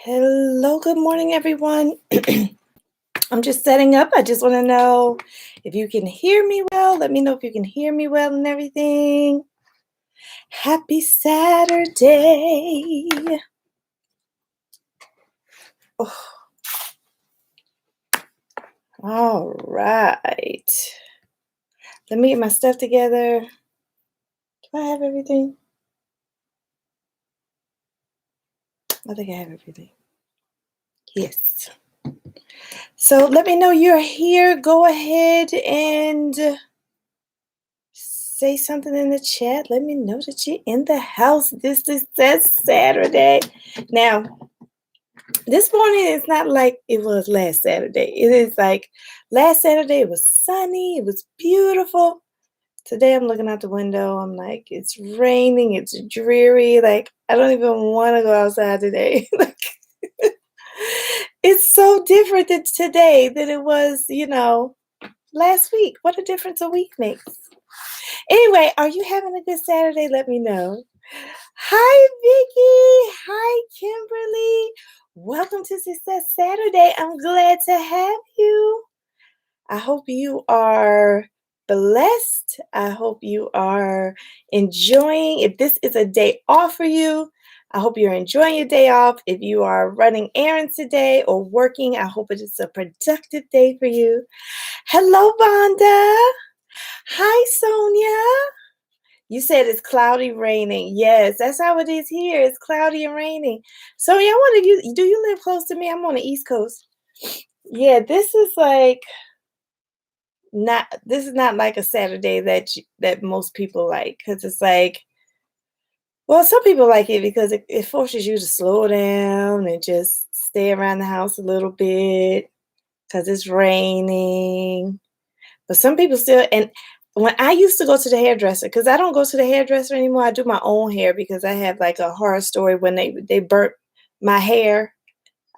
Hello, good morning, everyone. I'm just setting up. I just want to know if you can hear me well. Let me know if you can hear me well and everything. Happy Saturday. Oh, all right. Let me get my stuff together. Do I have everything? I think I have everything. Yes. So let me know you're here. Go ahead and say something in the chat. Let me know that you're in the house. This is that Saturday. Now, this morning is not like it was last Saturday. It is like last Saturday it was sunny, it was beautiful. Today I'm looking out the window. I'm like, it's raining, it's dreary. Like, I don't even want to go outside today. Like, it's so different than today than it was, last week. What a difference a week makes. Anyway, are you having a good Saturday? Let me know. Hi, Vicky. Hi, Kimberly. Welcome to Success Saturday. I'm glad to have you. I hope you are blessed. I hope you are enjoying. If this is a day off for you, I hope you're enjoying your day off. If you are running errands today or working, I hope it is a productive day for you. Hello, Vonda. Hi, Sonia. You said it's cloudy, raining. Yes, that's how it is here. It's cloudy and raining. Sonia, I wonder, do you live close to me? I'm on the East Coast. Yeah, this is not like a Saturday that most people like, because it's like, well, some people like it because it forces you to slow down and just stay around the house a little bit because it's raining. But some people still, and when I used to go to the hairdresser, because I don't go to the hairdresser anymore, I do my own hair because I have like a horror story when they burnt my hair.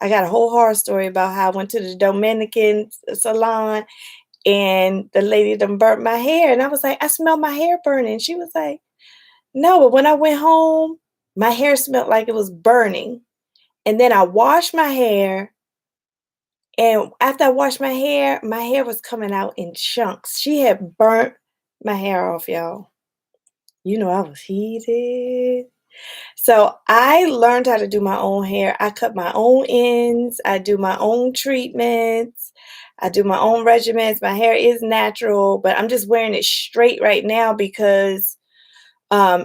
I got a whole horror story about how I went to the Dominican salon and the lady done burnt my hair. And I was like, I smell my hair burning. She was like, no, but when I went home, my hair smelled like it was burning. And then I washed my hair. And after I washed my hair was coming out in chunks. She had burnt my hair off, y'all. You know, I was heated. So I learned how to do my own hair. I cut my own ends. I do my own treatments. I do my own regimens. My hair is natural, but I'm just wearing it straight right now because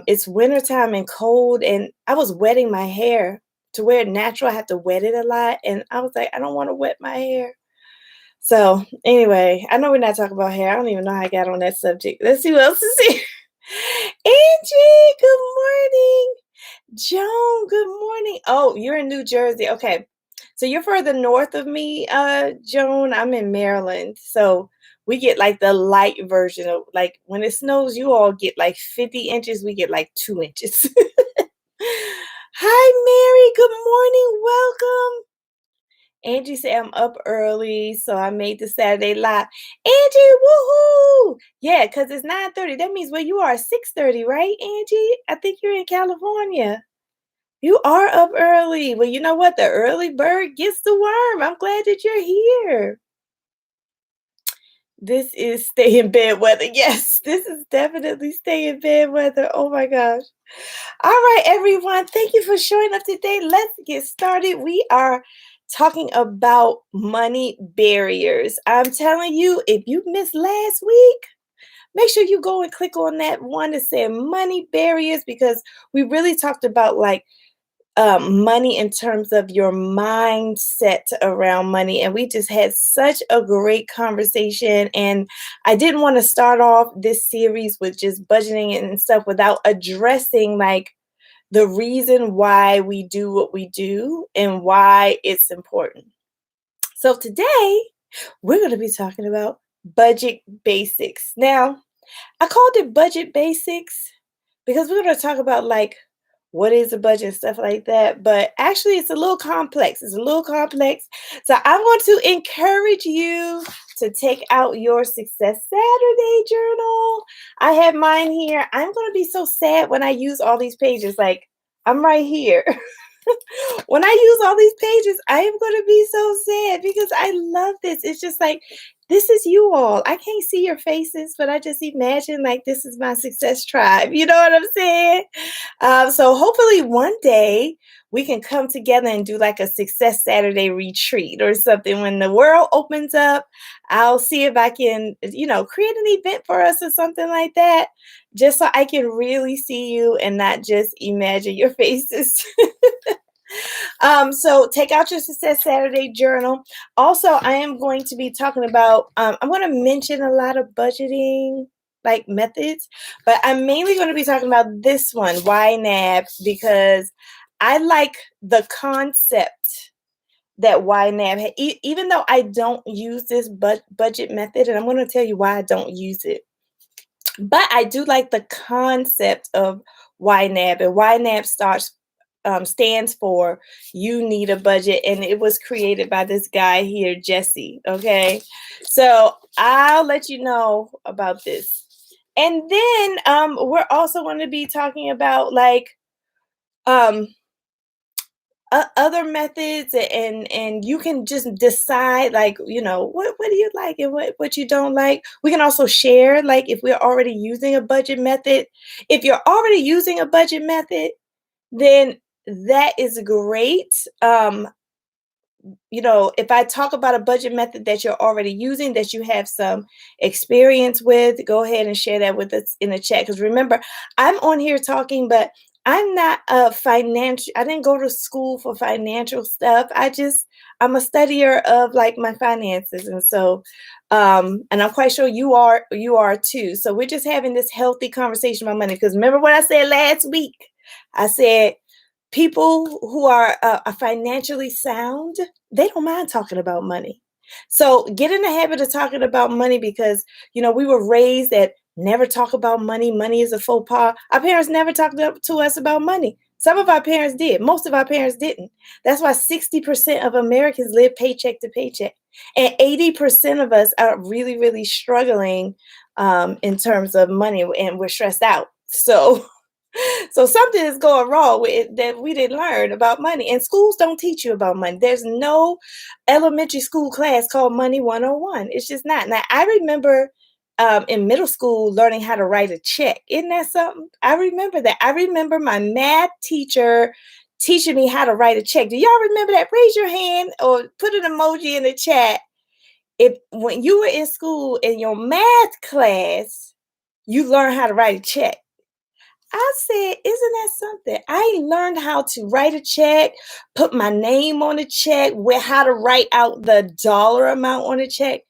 it's wintertime and cold, and I was wetting my hair. To wear it natural, I have to wet it a lot, and I was like, I don't want to wet my hair. So anyway, I know we're not talking about hair. I don't even know how I got on that subject. Let's see what else is here. Angie, good morning. Joan, good morning. Oh, you're in New Jersey. Okay. So you're further north of me, Joan. I'm in Maryland. So we get like the light version of, like, when it snows, you all get like 50 inches. We get like 2 inches. Hi, Mary. Good morning. Welcome. Angie said I'm up early, so I made the Saturday live. Angie, woohoo! Yeah, because it's 9:30. That means where you are 6:30, right, Angie? I think you're in California. You are up early. Well, you know what? The early bird gets the worm. I'm glad that you're here. This is stay in bed weather. Yes, this is definitely stay in bed weather. Oh my gosh. All right, everyone. Thank you for showing up today. Let's get started. We are talking about money barriers. I'm telling you, if you missed last week, make sure you go and click on that one that said money barriers, because we really talked about like money in terms of your mindset around money. And we just had such a great conversation. And I didn't want to start off this series with just budgeting and stuff without addressing like the reason why we do what we do and why it's important. So today we're going to be talking about budget basics. Now, I called it budget basics because we're going to talk about like what is a budget and stuff like that. But actually, it's a little complex. It's a little complex. So I want to encourage you to take out your Success Saturday journal. I have mine here. I'm going to be so sad when I use all these pages. Like, I'm right here. When I use all these pages, I am going to be so sad because I love this. It's just like, this is you all. I can't see your faces, but I just imagine like this is my success tribe. You know what I'm saying? So hopefully one day we can come together and do like a Success Saturday retreat or something. When the world opens up, I'll see if I can, create an event for us or something like that, just so I can really see you and not just imagine your faces. So take out your Success Saturday journal. Also, I am going to be talking about, I'm going to mention a lot of budgeting like methods, but I'm mainly going to be talking about this one, YNAB, because I like the concept that YNAB had, even though I don't use this budget method, and I'm going to tell you why I don't use it. But I do like the concept of YNAB, and YNAB stands for You Need a Budget, and it was created by this guy here, Jesse. Okay, so I'll let you know about this, and then we're also going to be talking about like um, other methods, and you can just decide like what do you like and what you don't like. We can also share like if we're already using a budget method. If you're already using a budget method, then that is great. If I talk about a budget method that you're already using, that you have some experience with, go ahead and share that with us in the chat. Because remember, I'm on here talking, but I'm not a financial, I didn't go to school for financial stuff. I'm a studier of like my finances. And so, and I'm quite sure you are too. So we're just having this healthy conversation about money. Because remember what I said last week? I said, people who are financially sound, they don't mind talking about money. So get in the habit of talking about money because, we were raised that never talk about money. Money is a faux pas. Our parents never talked to us about money. Some of our parents did. Most of our parents didn't. That's why 60% of Americans live paycheck to paycheck. And 80% of us are really, really struggling in terms of money, and we're stressed out. So something is going wrong with it that we didn't learn about money. And schools don't teach you about money. There's no elementary school class called Money 101. It's just not. Now, I remember in middle school learning how to write a check. Isn't that something? I remember that. I remember my math teacher teaching me how to write a check. Do y'all remember that? Raise your hand or put an emoji in the chat. If when you were in school in your math class, you learned how to write a check. I said, isn't that something? I learned how to write a check, put my name on a check, where how to write out the dollar amount on a check,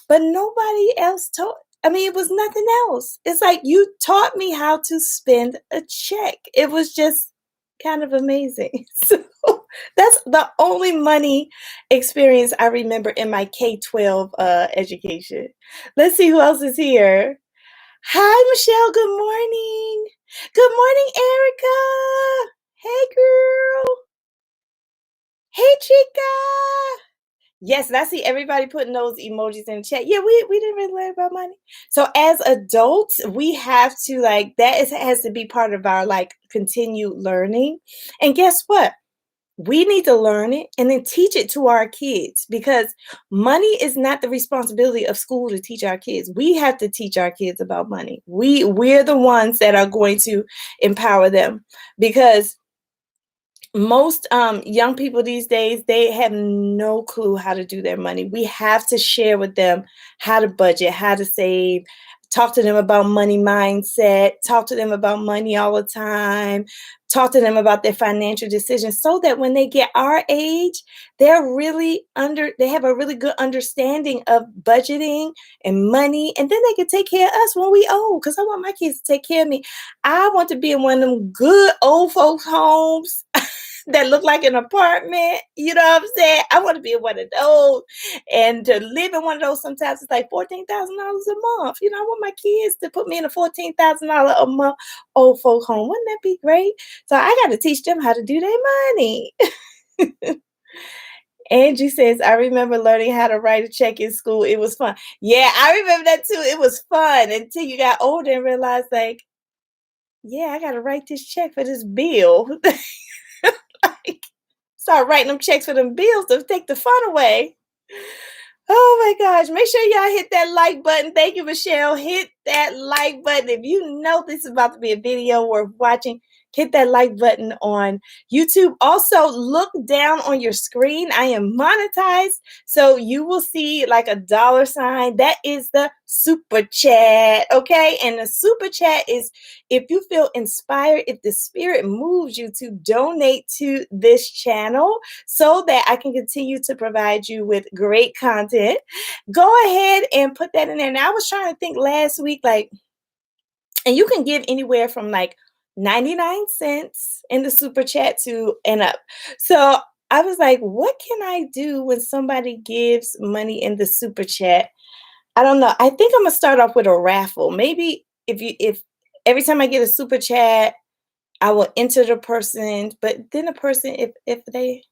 but nobody else taught. I mean, it was nothing else. It's like you taught me how to spend a check. It was just kind of amazing. So that's the only money experience I remember in my K-12 education. Let's see who else is here. Hi, Michelle. Good morning. Good morning, Erica. Hey, girl. Hey, chica. Yes, and I see everybody putting those emojis in the chat. Yeah, we didn't really learn about money. So as adults, we have to has to be part of our like continued learning. And guess what? We need to learn it and then teach it to our kids, because money is not the responsibility of school to teach our kids. We have to teach our kids about money. We're the ones that are going to empower them, because most young people these days, they have no clue how to do their money. We have to share with them how to budget, how to save, talk to them about money mindset, talk to them about money all the time, talk to them about their financial decisions, so that when they get our age, they have a really good understanding of budgeting and money, and then they can take care of us when we old. Because I want my kids to take care of me. I want to be in one of them good old folks homes that look like an apartment. You know what I'm saying? I want to be in one of those, and to live in one of those sometimes it's like $14,000 a month. I want my kids to put me in a $14,000 a month old folk home. Wouldn't that be great? So I got to teach them how to do their money. Angie says, I remember learning how to write a check in school. It was fun. Yeah, I remember that too. It was fun until you got older and realized, like, yeah, I got to write this check for this bill. Start writing them checks for them bills to take the fun away. Oh my gosh. Make sure y'all hit that like button. Thank you, Michelle. Hit that like button. If you know this is about to be a video worth watching, hit that like button on YouTube. Also, look down on your screen. I am monetized, so you will see like a dollar sign. That is the super chat, okay? And the super chat is if you feel inspired, if the spirit moves you to donate to this channel so that I can continue to provide you with great content, go ahead and put that in there. Now, I was trying to think last week, like, and you can give anywhere from like 99 cents in the super chat to and up. So I was like, what can I do when somebody gives money in the super chat? I don't know. I think I'm gonna start off with a raffle. Maybe if every time I get a super chat, I will enter the person, but then the person, if they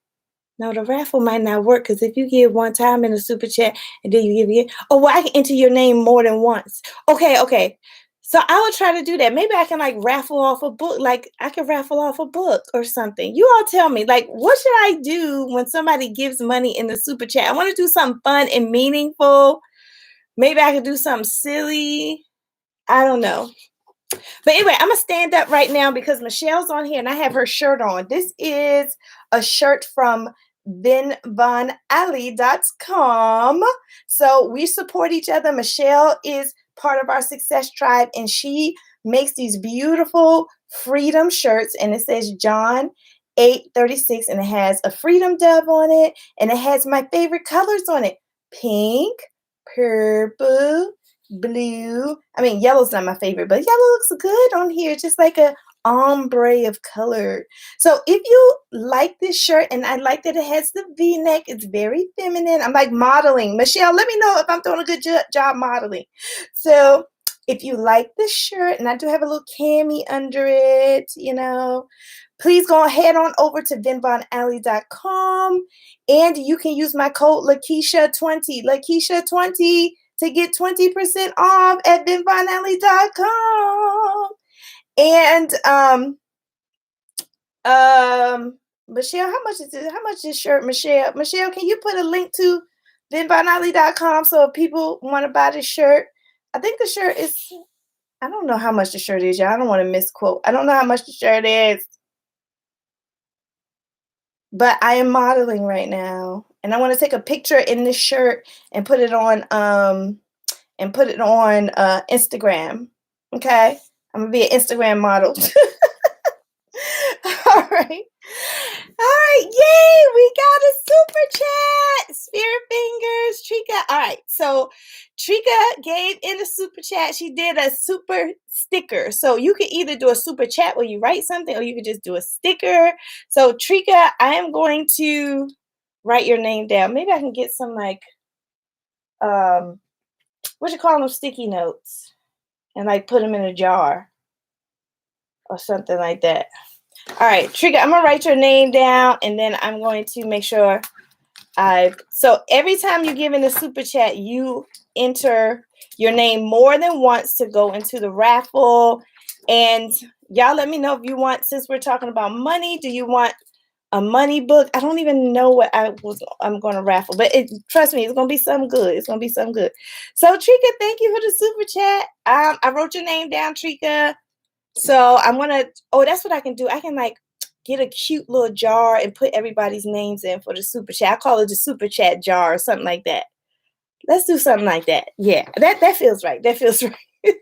no, the raffle might not work because if you give one time in a super chat and then you give again, oh, well, I can enter your name more than once. Okay, okay. So I will try to do that. Maybe I can like raffle off a book. Like I can raffle off a book or something. You all tell me, like, what should I do when somebody gives money in the super chat? I want to do something fun and meaningful. Maybe I could do something silly. I don't know. But anyway, I'm gonna stand up right now because Michelle's on here and I have her shirt on. This is a shirt from vinvonalley.com. So we support each other. Michelle is part of our success tribe and she makes these beautiful freedom shirts and it says John 8:36 and it has a freedom dove on it and it has my favorite colors on it. Pink, purple, blue. I mean, yellow's not my favorite, but yellow looks good on here, just like a ombre of color. So if you like this shirt, and I like that it has the V-neck, it's very feminine. I'm like modeling. Michelle, let me know if I'm doing a good job modeling. So if you like this shirt, and I do have a little cami under it, please go ahead on over to vinvonalley.com and you can use my code Lakisha20, Lakisha20 to get 20% off at vinvonalley.com. And Michelle, how much is it? How much is this shirt, Michelle? Michelle, can you put a link to vinvonalley.com so if people want to buy this shirt? I think the shirt is, I don't know how much the shirt is, y'all. I don't want to misquote. I don't know how much the shirt is. But I am modeling right now. And I want to take a picture in this shirt and put it on Instagram. Okay? I'm gonna be an Instagram model. All right. All right. Yay! We got a super chat. Spirit fingers. Trika. All right. So Trika gave in a super chat. She did a super sticker. So you can either do a super chat where you write something or you can just do a sticker. So Trika, I am going to write your name down. Maybe I can get some like what you call them, sticky notes, and like put them in a jar or something like that. All right, Trigger, I'm gonna write your name down and then I'm going to make sure so every time you give in the super chat, you enter your name more than once to go into the raffle. And y'all let me know if you want, since we're talking about money, do you want a money book? I don't even know what I'm going to raffle, but trust me, it's going to be something good. It's going to be something good. So Trika, thank you for the super chat. I wrote your name down, Trika. So I'm going to, that's what I can do. I can like get a cute little jar and put everybody's names in for the super chat. I call it the super chat jar or something like that. Let's do something like that. Yeah, that feels right. That feels right. Thank you,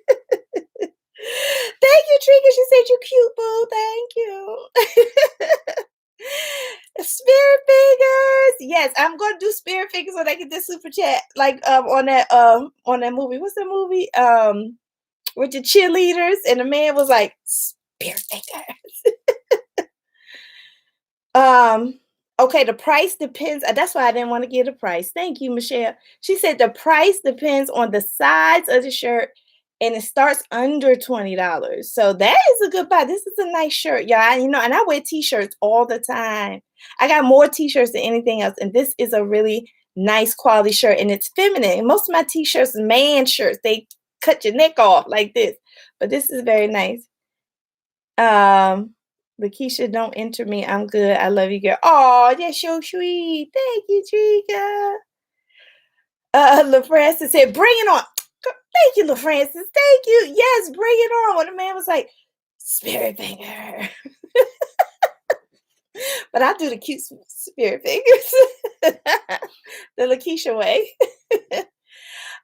Trika. She said you cute, boo. Thank you. Spirit fingers. Yes, I'm gonna do spirit fingers when I get this super chat. Like on that movie. What's the movie? With the cheerleaders, and the man was like, spirit fingers. Okay, the price depends. That's why I didn't want to get a price. Thank you, Michelle. She said the price depends on the size of the shirt and it starts under $20. So that is a good buy. This is a nice shirt, y'all. And I wear t-shirts all the time. I got more t-shirts than anything else, and this is a really nice quality shirt, and it's feminine. Most of my t-shirts are man shirts. They cut your neck off like this, but this is very nice. Lakisha, don't enter me. I'm good. I love you, girl. Oh, that's so sweet. Thank you, Trika. LaFrancis said, bring it on. Thank you, LaFrancis. Thank you. Yes, bring it on. When the man was like, spirit finger. But I do the cute spirit fingers. The Lakisha way.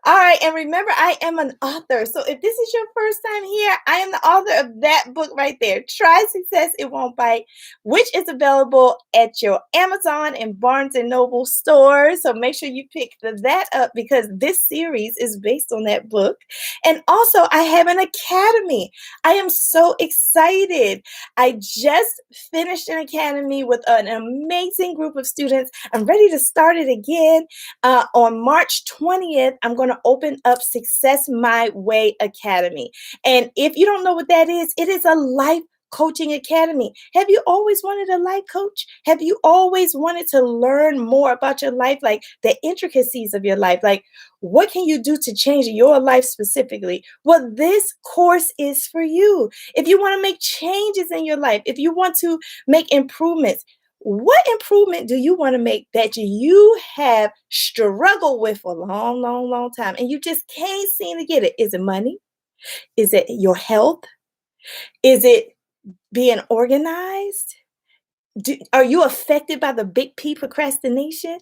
All right, and remember, I am an author. So if this is your first time here, I am the author of that book right there, Try Success, It Won't Bite, which is available at your Amazon and Barnes and Noble stores. So make sure you pick that up because this series is based on that book. And also, I have an academy. I am so excited. I just finished an academy with an amazing group of students. I'm ready to start it again. On March 20th, I'm going to open up Success My Way Academy. And if you don't know what that is, it is a life coaching academy. Have you always wanted a life coach? Have you always wanted to learn more about your life, like the intricacies of your life? Like, what can you do to change your life specifically? Well, this course is for you. If you want to make changes in your life, if you want to make improvements, what improvement do you want to make that you have struggled with for a long, long, long time and you just can't seem to get it? Is it money? Is it your health? Is it being organized? Are you affected by the big P, procrastination?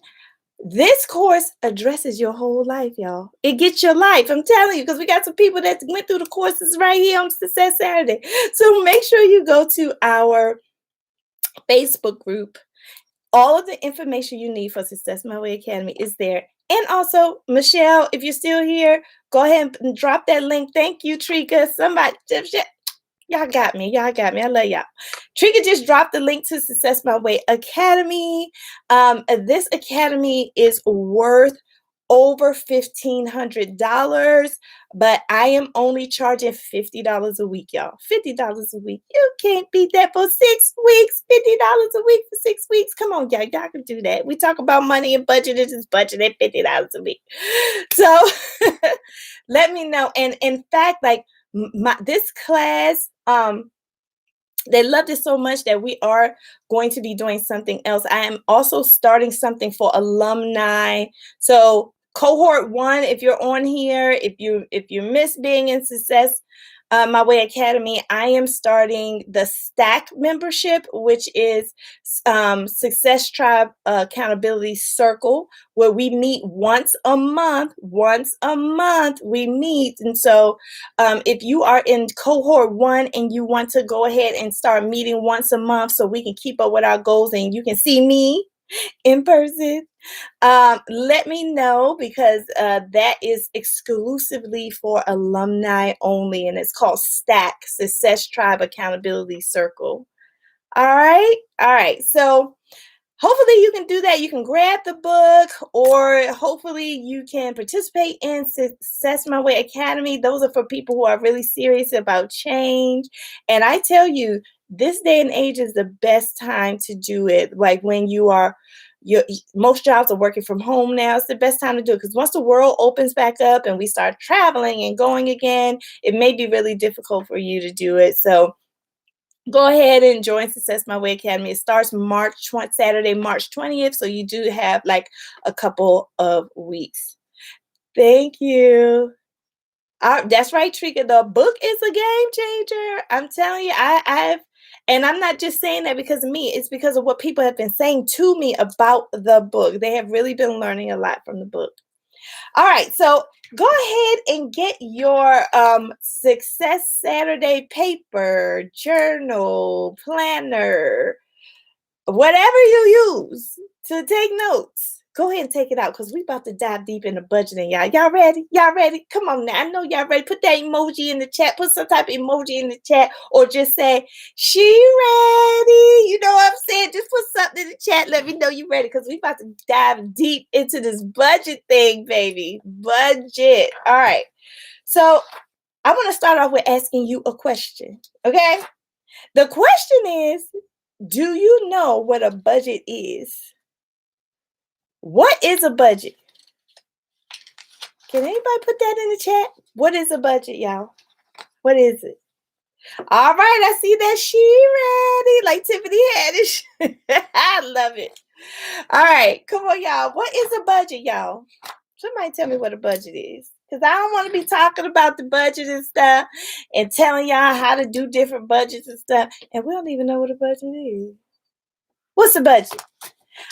This course addresses your whole life, y'all. It gets your life. I'm telling you, because we got some people that went through the courses right here on Success Saturday. So make sure you go to our Facebook group. All of the information you need for Success My Way Academy is there. And also, Michelle, if you're still here, go ahead and drop that link. Thank you, Trika. Somebody, y'all got me. Y'all got me. I love y'all. Trika just dropped the link to Success My Way Academy. This academy is worth over $1,500, but I am only charging $50 a week, y'all. $50 a week. You can't beat that for 6 weeks. $50 a week for 6 weeks. Come on, y'all. Y'all can do that. We talk about money and budget. It's just budget at $50 a week. So let me know. And in fact, like this class, they loved it so much that we are going to be doing something else. I am also starting something for alumni. So cohort 1, if you're on here, if you miss being in Success My Way Academy, I am starting the Stack membership, which is Success Tribe Accountability Circle, where we meet once a month. Once a month we meet. And so if you are in cohort 1 and you want to go ahead and start meeting once a month so we can keep up with our goals and you can see me in person, let me know, because that is exclusively for alumni only, and it's called Stack, Success Tribe Accountability Circle. All right. So hopefully you can do that. You can grab the book, or hopefully you can participate in Success My Way Academy. Those are for people who are really serious about change. And I tell you, this day and age is the best time to do it. Like when most jobs are working from home now. It's the best time to do it, because once the world opens back up and we start traveling and going again, it may be really difficult for you to do it. So go ahead and join Success My Way Academy. It starts Saturday, March 20th. So you do have like a couple of weeks. Thank you. That's right, Trika. The book is a game changer. I'm telling you, and I'm not just saying that because of me. It's because of what people have been saying to me about the book. They have really been learning a lot from the book. All right, so go ahead and get your Success Saturday paper, journal, planner, whatever you use to take notes. Go ahead and take it out, because we about to dive deep into budgeting, y'all. Y'all ready? Y'all ready? Come on now. I know y'all ready. Put that emoji in the chat. Put some type of emoji in the chat, or just say, she ready. You know what I'm saying? Just put something in the chat. Let me know you ready, because we about to dive deep into this budget thing, baby. Budget. All right. So I want to start off with asking you a question, okay? The question is, do you know what a budget is? What is a budget? Can anybody put that in the chat? What is a budget, y'all? What is it? All right, I see that she ready, like Tiffany Haddish. I love it. All right, come on, y'all. What is a budget, y'all? Somebody tell me what a budget is. Because I don't want to be talking about the budget and stuff and telling y'all how to do different budgets and stuff. And we don't even know what a budget is. What's a budget?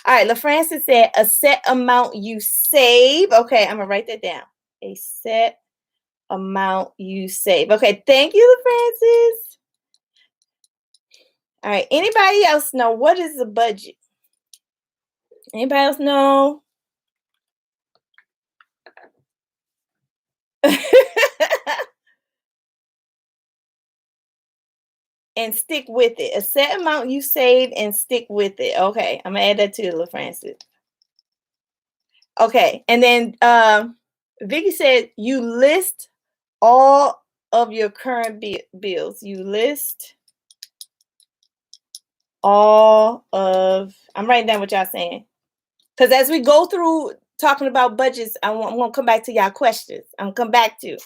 All right, LaFrancis said a set amount you save. Okay, I'm going to write that down. A set amount you save. Okay, thank you, LaFrancis. All right, anybody else know what is a budget? Anybody else know? And stick with it. A set amount you save and stick with it. Okay, I'm gonna add that to LaFrancis. Okay, and then Vicky said you list all of your current bills. You list all of. I'm writing down what y'all saying because as we go through talking about budgets, I'm gonna come back to y'all questions. I'm gonna come back to.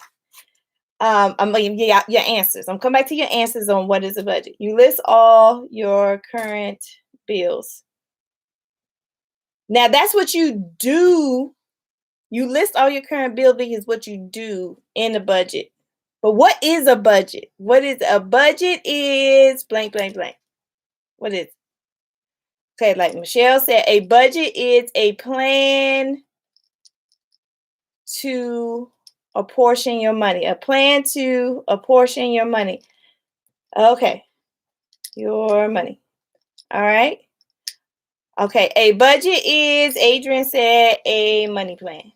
I'm gonna give you your answers. I'm coming back to your answers on what is a budget. You list all your current bills. Now that's what you do. You list all your current bill is what you do in the budget. But what is a budget? What is a budget is blank, blank, blank. What is? Okay, like Michelle said, a budget is a plan to apportion your money. A plan to apportion your money. Okay. Your money. All right. Okay. A budget is, Adrian said, a money plan.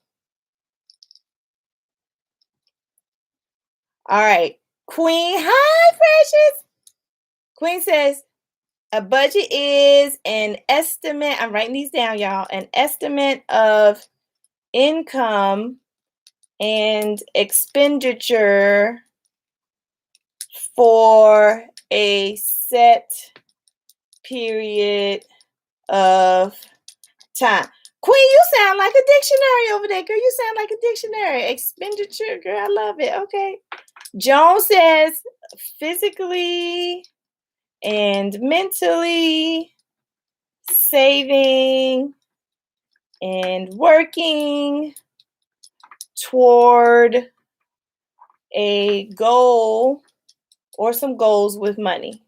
All right. Queen. Hi, Precious. Queen says, a budget is an estimate. I'm writing these down, y'all. An estimate of income and expenditure for a set period of time. Queen, you sound like a dictionary over there, girl. You sound like a dictionary. Expenditure, girl. I love it. Okay. Joan says physically and mentally saving and working toward a goal or some goals with money.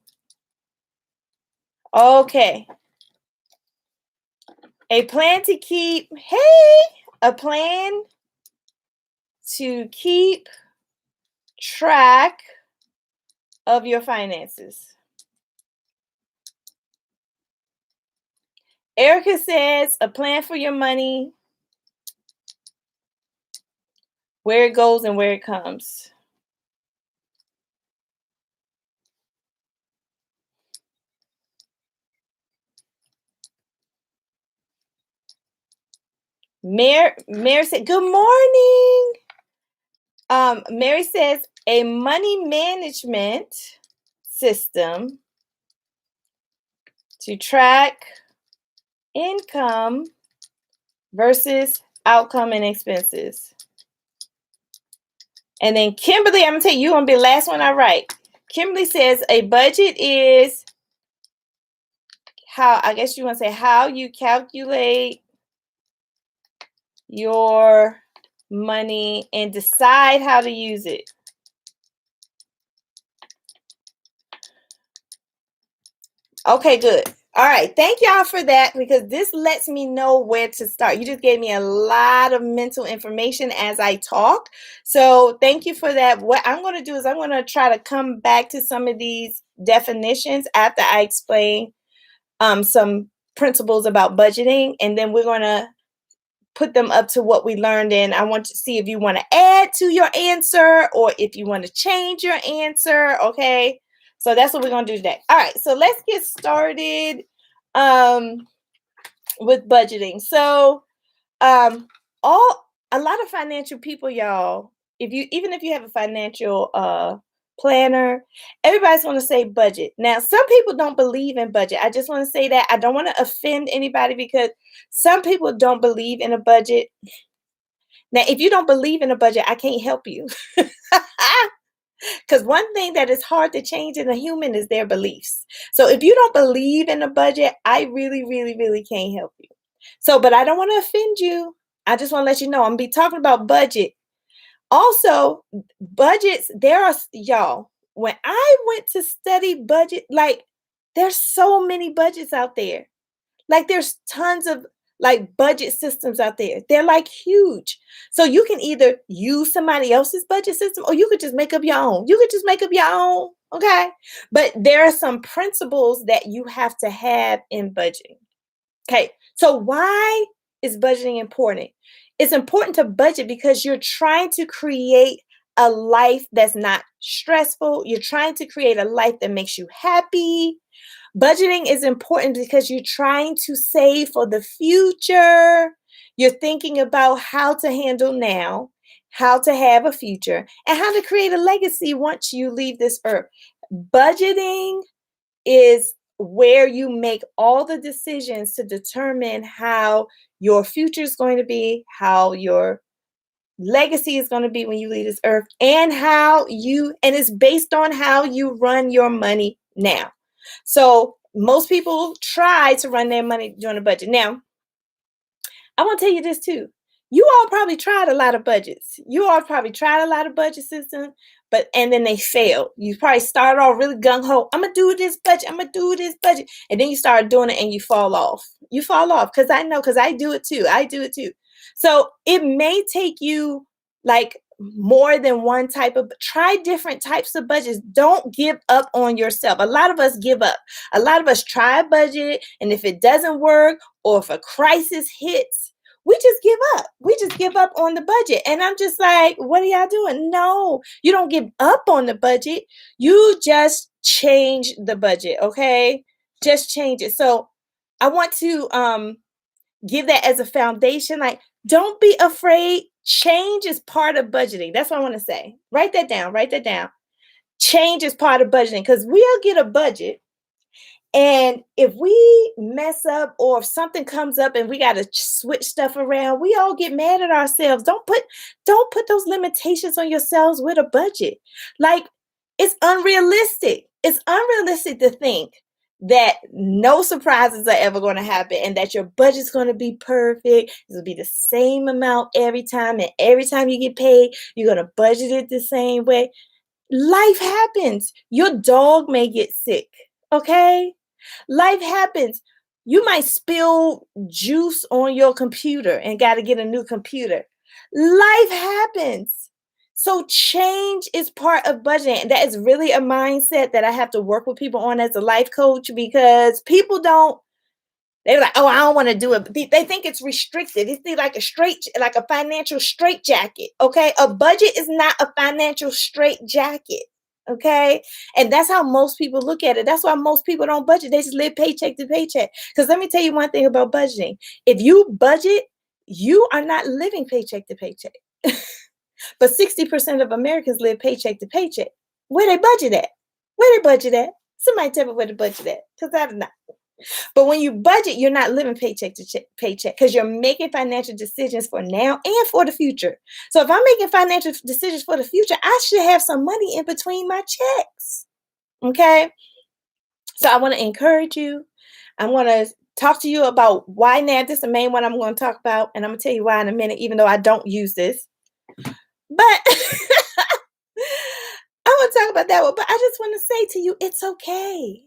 Okay. A plan to keep, a plan to keep track of your finances. Erica says a plan for your money, where it goes and where it comes. Mary said, good morning. Mary says a money management system to track income versus outcome and expenses. And then Kimberly, I'm gonna tell you, you're gonna be the last one I write. Kimberly says a budget is how, I guess you want to say how you calculate your money and decide how to use it. Okay, good. All right. Thank y'all for that because this lets me know where to start. You just gave me a lot of mental information as I talk. So thank you for that. What I'm going to do is I'm going to try to come back to some of these definitions after I explain some principles about budgeting, and then we're going to put them up to what we learned. And I want to see if you want to add to your answer or if you want to change your answer. Okay. So that's what we're going to do today. All right. So let's get started with budgeting. So a lot of financial people, y'all, even if you have a financial planner, everybody's going to say budget. Now, some people don't believe in budget. I just want to say that I don't want to offend anybody because some people don't believe in a budget. Now, if you don't believe in a budget, I can't help you. Because one thing that is hard to change in a human is their beliefs. So if you don't believe in a budget, I really, really, really can't help you. So, but I don't want to offend you. I just want to let you know I'm gonna be talking about budget. Also, budgets, there are y'all, when I went to study budget, like there's so many budgets out there. Like there's tons of like budget systems out there. They're like huge. So you can either use somebody else's budget system or you could just make up your own. You could just make up your own, okay? But there are some principles that you have to have in budgeting. Okay. So why is budgeting important? It's important to budget because you're trying to create a life that's not stressful. You're trying to create a life that makes you happy. Budgeting is important because you're trying to save for the future. You're thinking about how to handle now, how to have a future, and how to create a legacy once you leave this earth. Budgeting is where you make all the decisions to determine how your future is going to be, how your legacy is going to be when you leave this earth, and and it's based on how you run your money now. So most people try to run their money during a budget. Now, I want to tell you this too. You all probably tried a lot of budgets. You all probably tried a lot of budget systems, and then they failed. You probably started off really gung ho. I'm gonna do this budget. I'm gonna do this budget, and then you start doing it, and you fall off. You fall off because I know, because I do it too. I do it too. So it may take you like more than one type of, try different types of budgets. Don't give up on yourself. A lot of us give up. A lot of us try a budget, and if it doesn't work, or if a crisis hits, we just give up. We just give up on the budget. And I'm just like, what are y'all doing? No, you don't give up on the budget. You just change the budget, okay? Just change it. So I want to give that as a foundation. Like, don't be afraid. Change is part of budgeting. That's what I want to say. Write that down. Write that down. Change is part of budgeting because we'll get a budget. And if we mess up or if something comes up and we got to switch stuff around, we all get mad at ourselves. Don't put those limitations on yourselves with a budget. Like, it's unrealistic. It's unrealistic to think that no surprises are ever going to happen and that your budget's going to be perfect. It'll be the same amount every time, and every time you get paid, you're going to budget it the same way. Life happens. Your dog may get sick. Okay? Life happens. You might spill juice on your computer and got to get a new computer. Life happens. So change is part of budgeting. That is really a mindset that I have to work with people on as a life coach, because people don't, they're like, oh, I don't want to do it. But they think it's restricted. It's like a financial straitjacket. Okay. A budget is not a financial straitjacket. Okay. And that's how most people look at it. That's why most people don't budget. They just live paycheck to paycheck. Because let me tell you one thing about budgeting. If you budget, you are not living paycheck to paycheck. But 60% of Americans live paycheck to paycheck. Where they budget at? Where they budget at? Somebody tell me where the budget at. Because I don't know. But when you budget, you're not living paycheck to paycheck, because you're making financial decisions for now and for the future. So if I'm making financial decisions for the future, I should have some money in between my checks. Okay. So I want to encourage you. I want to talk to you about why now. This is the main one I'm going to talk about. And I'm going to tell you why in a minute, even though I don't use this. But I want to talk about that one. But I just want to say to you, it's okay.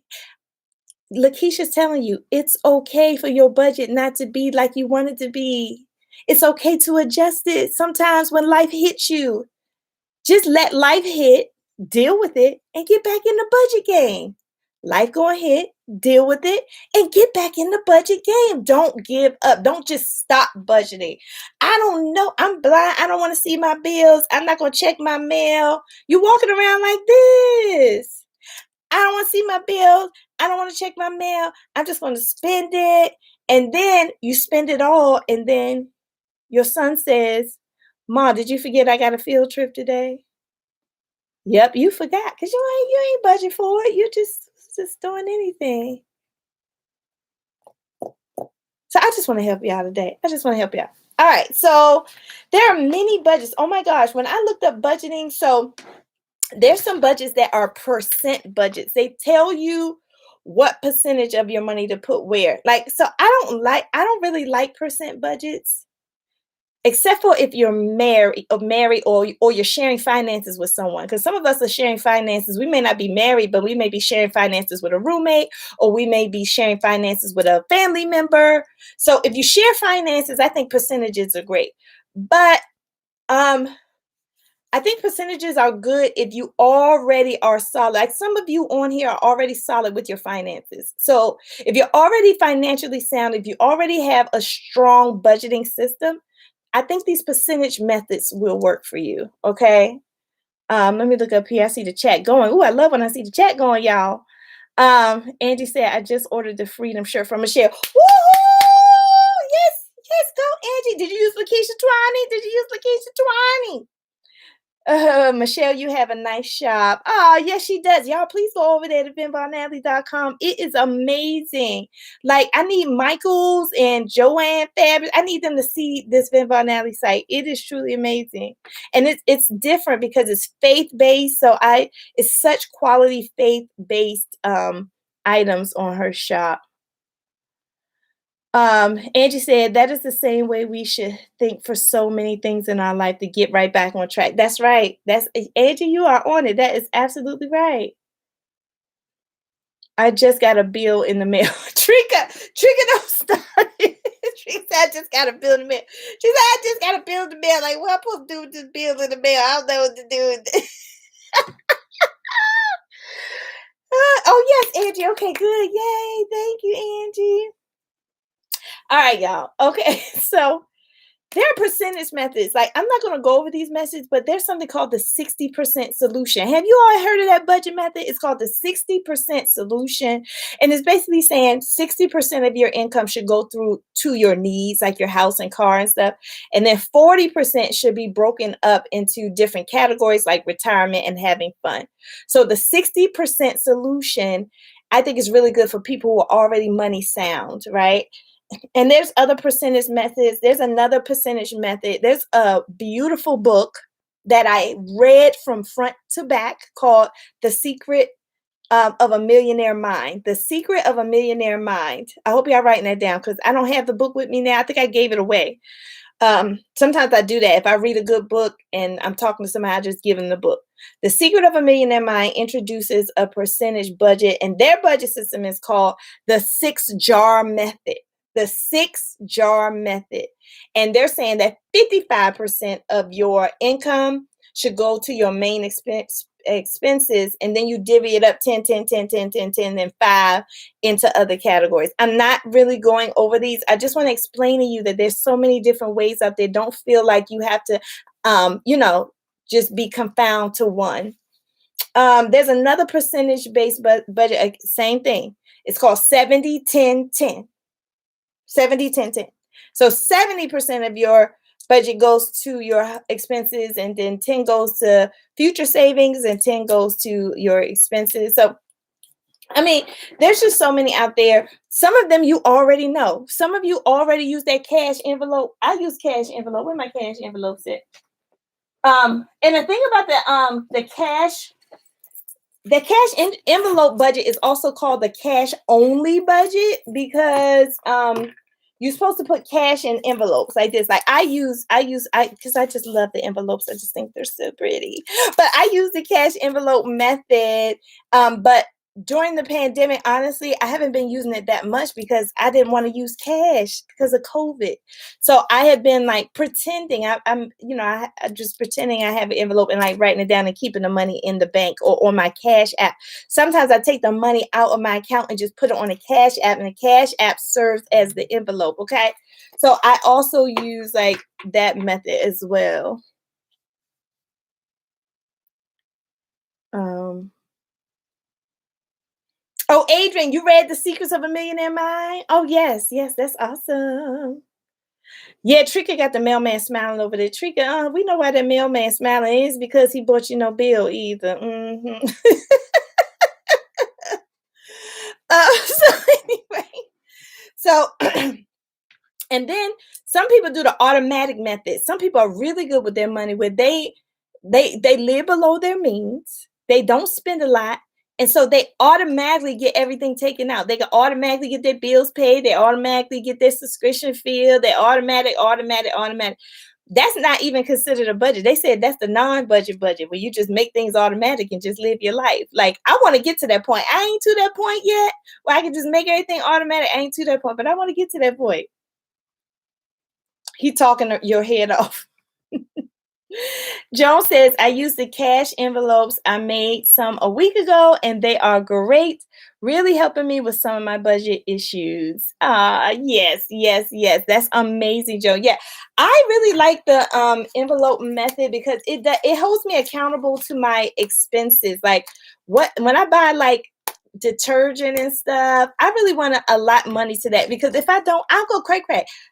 Lakisha's telling you it's okay for your budget not to be like you want it to be. It's okay to adjust it. Sometimes when life hits you, just let life hit, deal with it, and get back in the budget game. Life gonna hit, deal with it, and get back in the budget game. Don't give up. Don't just stop budgeting. I don't know. I'm blind. I don't want to see my bills. I'm not gonna check my mail. You walking around like this. I don't want to see my bills. I don't want to check my mail. I'm just going to spend it. And then you spend it all. And then your son says, Ma, did you forget I got a field trip today? Yep, you forgot, because you ain't budget for it. You just doing anything. So I just want to help you out today. I just want to help you out. All right. So there are many budgets. Oh my gosh. When I looked up budgeting, so There's some budgets that are percent budgets. They tell you what percentage of your money to put where. Like, so I don't really like percent budgets, except for if you're married or you're sharing finances with someone. Because some of us are sharing finances. We may not be married, but we may be sharing finances with a roommate, or we may be sharing finances with a family member. So if you share finances, I think percentages are great. But um I think percentages are good if you already are solid. Like some of you on here are already solid with your finances. So if you're already financially sound, if you already have a strong budgeting system, I think these percentage methods will work for you. Okay. Let me look up here. I see the chat going. Oh, I love when I see the chat going, y'all. Angie said, I just ordered the freedom shirt from Michelle. Woohoo! Yes, yes, go, Angie. Did you use Lakisha Twani? Did you use Lakisha Twani? Michelle, you have a nice shop. Oh, yes, she does. Y'all, please go over there to benvarnally.com. It is amazing. Like, I need Michaels and Joanne Fabulous. I need them to see this Ben Varnelli site. It is truly amazing. And it's different because it's faith-based. So it's such quality faith-based items on her shop. Angie said that is the same way we should think for so many things in our life to get right back on track. That's right. That's Angie, you are on it. That is absolutely right. I just got a bill in the mail. Trika, don't start it. She said, I just got a bill in the mail. She said, I just got a bill in the mail. Like, what am I supposed to do with this bill in the mail? I don't know what to do with it. Oh, yes, Angie. Okay, good. Yay. Thank you, Angie. All right, y'all. Okay, so there are percentage methods. Like, I'm not going to go over these methods, but there's something called the 60% solution. Have you all heard of that budget method? It's called the 60% solution. And it's basically saying 60% of your income should go through to your needs, like your house and car and stuff. And then 40% should be broken up into different categories like retirement and having fun. So the 60% solution, I think, is really good for people who are already money sound, right? And there's other percentage methods. There's another percentage method. There's a beautiful book that I read from front to back called The Secret of a Millionaire Mind. The Secret of a Millionaire Mind. I hope y'all writing that down because I don't have the book with me now. I think I gave it away. Sometimes I do that. If I read a good book and I'm talking to somebody, I just give them the book. The Secret of a Millionaire Mind introduces a percentage budget, and their budget system is called the 6-jar method. The 6-jar method. And they're saying that 55% of your income should go to your main expenses, and then you divvy it up 10, 10, 10, 10, 10, 10, and 5 into other categories. I'm not really going over these. I just want to explain to you that there's so many different ways out there. Don't feel like you have to, just be confounded to one. There's another percentage-based budget, same thing. It's called 70, 10, 10. 70, 10, 10. So 70% of your budget goes to your expenses, and then 10 goes to future savings, and 10 goes to your expenses. So, I mean, there's just so many out there. Some of them you already know. Some of you already use that cash envelope. I use cash envelope. Where my cash envelope at? And the thing about the cash envelope budget is also called the cash only budget because you're supposed to put cash in envelopes like this. Like I because I just love the envelopes. I just think they're so pretty. But I use the cash envelope method. But during the pandemic, honestly, I haven't been using it that much because I didn't want to use cash because of COVID. So I have been like pretending I'm just pretending I have an envelope and like writing it down and keeping the money in the bank or on my cash app. Sometimes I take the money out of my account and just put it on a cash app, and the cash app serves as the envelope. Okay. So I also use like that method as well. Oh, Adrian, you read The Secrets of a Millionaire Mind? Oh, yes, that's awesome. Yeah, Trika got the mailman smiling over there. Trika, we know why that mailman smiling is because he bought you no bill either. Mm-hmm. So anyway, so and then some people do the automatic method. Some people are really good with their money where they They live below their means. They don't spend a lot. And so they automatically get everything taken out. They can automatically get their bills paid. They automatically get their subscription filled. They automatic. That's not even considered a budget. They said that's the non-budget budget where you just make things automatic and just live your life. Like, I want to get to that point. I ain't to that point yet where I can just make everything automatic. I ain't to that point, but I want to get to that point. He talking your head off. Joan says, I use the cash envelopes. I made some a week ago and they are great. Really helping me with some of my budget issues. Yes. That's amazing, Joan. Yeah, I really like the envelope method because it holds me accountable to my expenses. Like when I buy like detergent and stuff, I really want to allot money to that because if I don't, I'll go cray.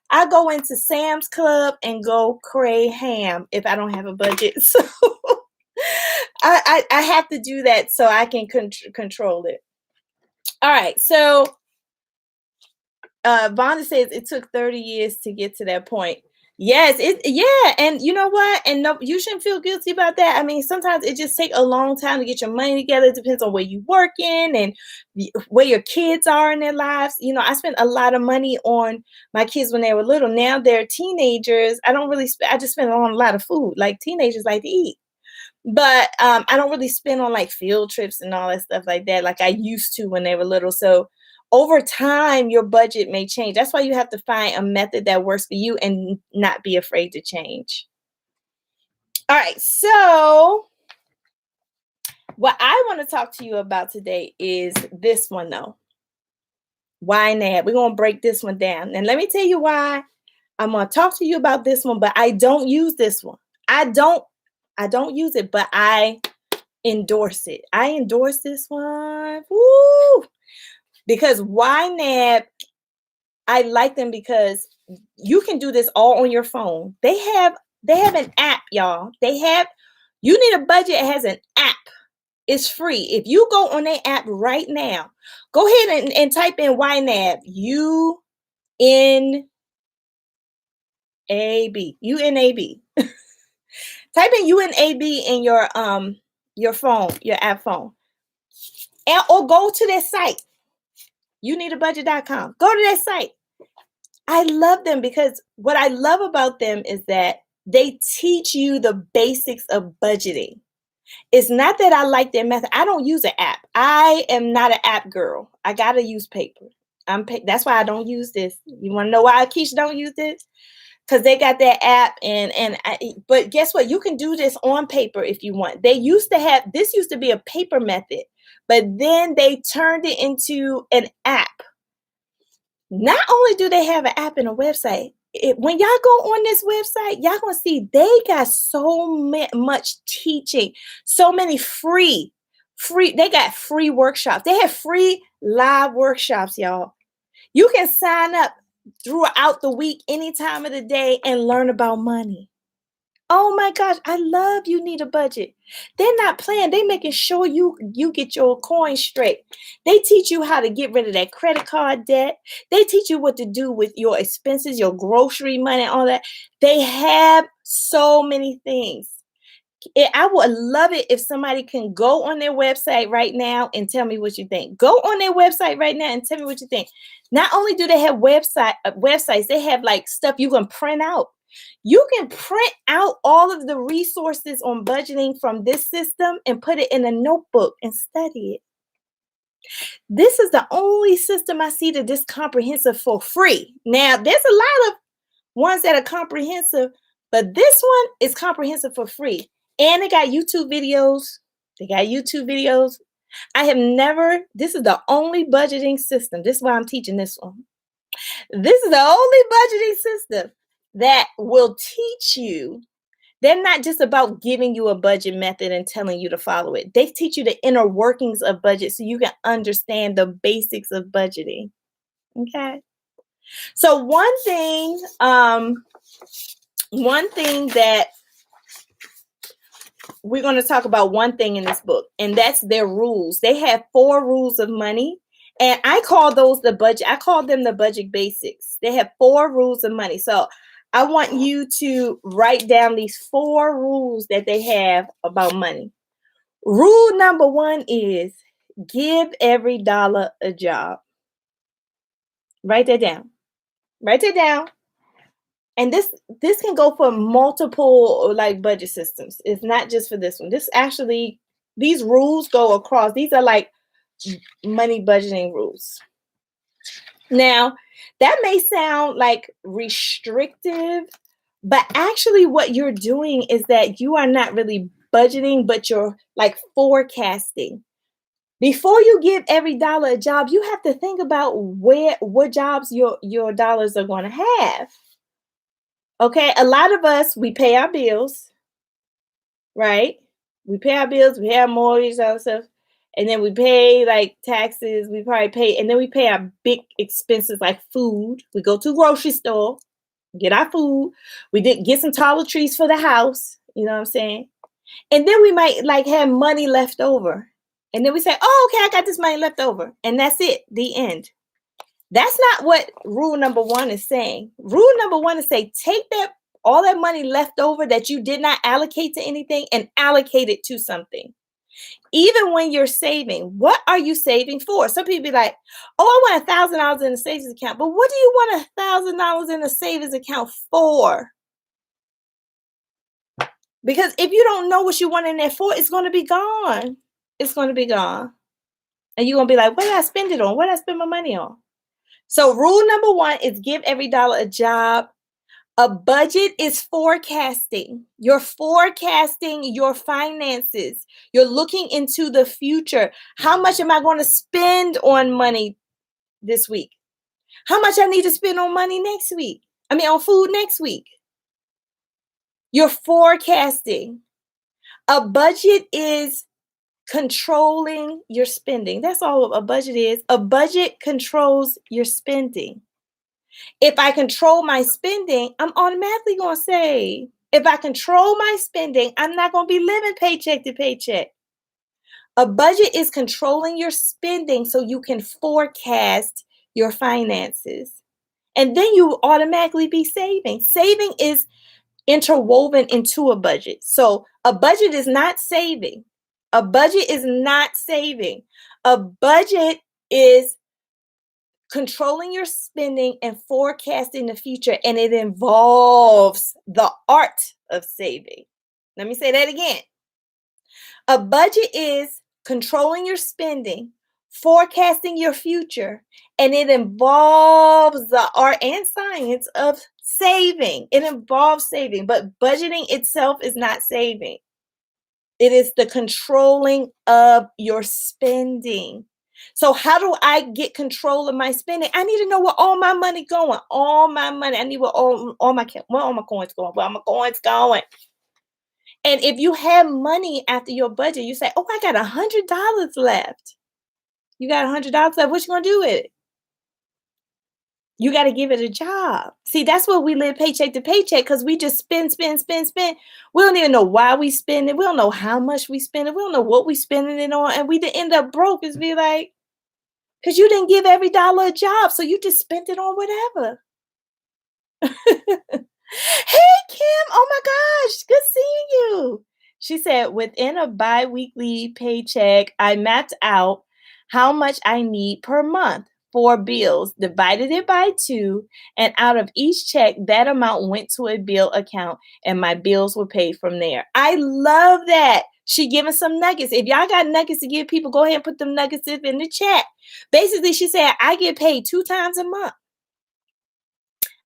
I'll go into Sam's Club and go cray ham if I don't have a budget. So I have to do that so I can control it. All right, so Vonda says it took 30 years to get to that point. Yes, and you know what? And no, you shouldn't feel guilty about that. I mean, sometimes it just takes a long time to get your money together. It depends on where you work in and where your kids are in their lives. You know, I spent a lot of money on my kids when they were little. Now they're teenagers. I don't really I just spend on a lot of food. Like teenagers like to eat. But I don't really spend on like field trips and all that stuff like that like I used to when they were little. So over time, your budget may change. That's why you have to find a method that works for you and not be afraid to change. All right, so what I want to talk to you about today is this one, though. YNAB. We're going to break this one down. And let me tell you why I'm going to talk to you about this one, but I don't use this one. I don't use it, but I endorse it. I endorse this one. Woo! Because YNAB, I like them because you can do this all on your phone. They have an app, y'all. You need a budget. It has an app. It's free. If you go on their app right now, go ahead and type in YNAB. UNAB. Type in UNAB in your phone, your app phone. Or go to their site. YouNeedABudget.com. Go to that site. I love them because what I love about them is that they teach you the basics of budgeting. It's not that I like their method. I don't use an app. I am not an app girl. I got to use paper. That's why I don't use this. You want to know why Lakisha don't use this? Because they got that app but guess what? You can do this on paper if you want. This used to be a paper method, but then they turned it into an app. Not only do they have an app and a website, when y'all go on this website, y'all gonna see they got so much teaching, so many free, they got free workshops. They have free live workshops, y'all. You can sign up throughout the week, any time of the day, and learn about money. Oh my gosh, I love You Need a Budget. They're not playing. They making sure you get your coin straight. They teach you how to get rid of that credit card debt. They teach you what to do with your expenses, your grocery money, all that. They have so many things. I would love it if somebody can go on their website right now and tell me what you think. Go on their website right now and tell me what you think. Not only do they have websites, they have like stuff you can print out. You can print out all of the resources on budgeting from this system and put it in a notebook and study it. This is the only system I see that is comprehensive for free. Now, there's a lot of ones that are comprehensive, but this one is comprehensive for free. And they got YouTube videos. This is the only budgeting system. This is why I'm teaching this one. This is the only budgeting system that will teach you. They're not just about giving you a budget method and telling you to follow it. They teach you the inner workings of budget so you can understand the basics of budgeting. Okay. So one thing that we're going to talk about one thing in this book, and that's their rules. They have 4 rules of money, and I call them the budget basics. They have 4 rules of money. So I want you to write down these 4 rules that they have about money. Rule number 1 is give every dollar a job. Write that down. Write it down. And this can go for multiple like budget systems. It's not just for this one. These rules go across. These are like money budgeting rules. Now, that may sound like restrictive, but actually what you're doing is that you are not really budgeting, but you're like forecasting. Before you give every dollar a job, you have to think about what jobs your dollars are going to have. Okay, a lot of us, we pay our bills, right? We pay our bills, we have mortgage, all that stuff. And then we pay like taxes, we probably pay, and then we pay our big expenses like food. We go to a grocery store, get our food. We did get some toiletries for the house, you know what I'm saying? And then we might like have money left over. And then we say, oh, okay, I got this money left over. And that's it, the end. That's not what rule number 1 is saying. Rule number 1 is say, take all that money left over that you did not allocate to anything and allocate it to something. Even when you're saving, what are you saving for? Some people be like, oh, I want $1,000 in a savings account. But what do you want $1,000 in a savings account for? Because if you don't know what you want in there for, it's going to be gone. It's going to be gone. And you're going to be like, what did I spend it on? What did I spend my money on? So rule number 1 is give every dollar a job. A budget is forecasting. You're forecasting your finances. You're looking into the future. How much am I going to spend on money this week? How much I need to spend on money next week? On food next week. You're forecasting. A budget is controlling your spending. That's all a budget is. A budget controls your spending. If I control my spending, I'm automatically going to save. If I control my spending, I'm not going to be living paycheck to paycheck. A budget is controlling your spending so you can forecast your finances. And then you automatically be saving. Saving is interwoven into a budget. So a budget is not saving. A budget is not saving. A budget is controlling your spending and forecasting the future, and it involves the art of saving. Let me say that again. A budget is controlling your spending, forecasting your future, and it involves the art and science of saving. It involves saving, but budgeting itself is not saving. It is the controlling of your spending. So how do I get control of my spending? I need to know where all my money going. All my money. I need where all my coins going. Where all my coins going. And if you have money after your budget, you say, oh, I got $100 left. You got $100 left. What you gonna do with it? You got to give it a job. See, that's what we live paycheck to paycheck because we just spend. We don't even know why we spend it. We don't know how much we spend it. We don't know what we spending it on. And we end up broke. It's be like, because you didn't give every dollar a job. So you just spent it on whatever. Hey, Kim. Oh my gosh. Good seeing you. She said, within a bi-weekly paycheck, I mapped out how much I need per month. 4 bills, divided it by 2, and out of each check, that amount went to a bill account, and my bills were paid from there. I love that. She giving some nuggets. If y'all got nuggets to give people, go ahead and put them nuggets in the chat. Basically, she said, I get paid 2 times a month.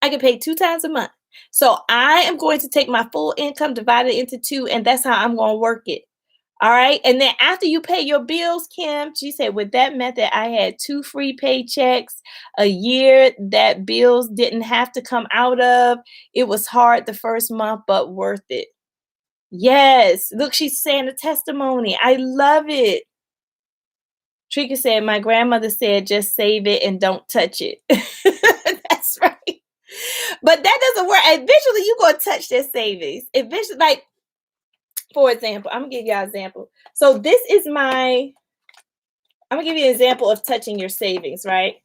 I get paid 2 times a month. So I am going to take my full income, divide it into 2, and that's how I'm going to work it. All right. And then after you pay your bills, Kim, she said, with that method, I had 2 free paychecks a year that bills didn't have to come out of. It was hard the first month, but worth it. Yes. Look, she's saying a testimony. I love it. Trika said, my grandmother said, just save it and don't touch it. That's right. But that doesn't work. Eventually, you're going to touch their savings. Eventually, like, for example, I'm going to give you an example. So this is I'm going to give you an example of touching your savings, right?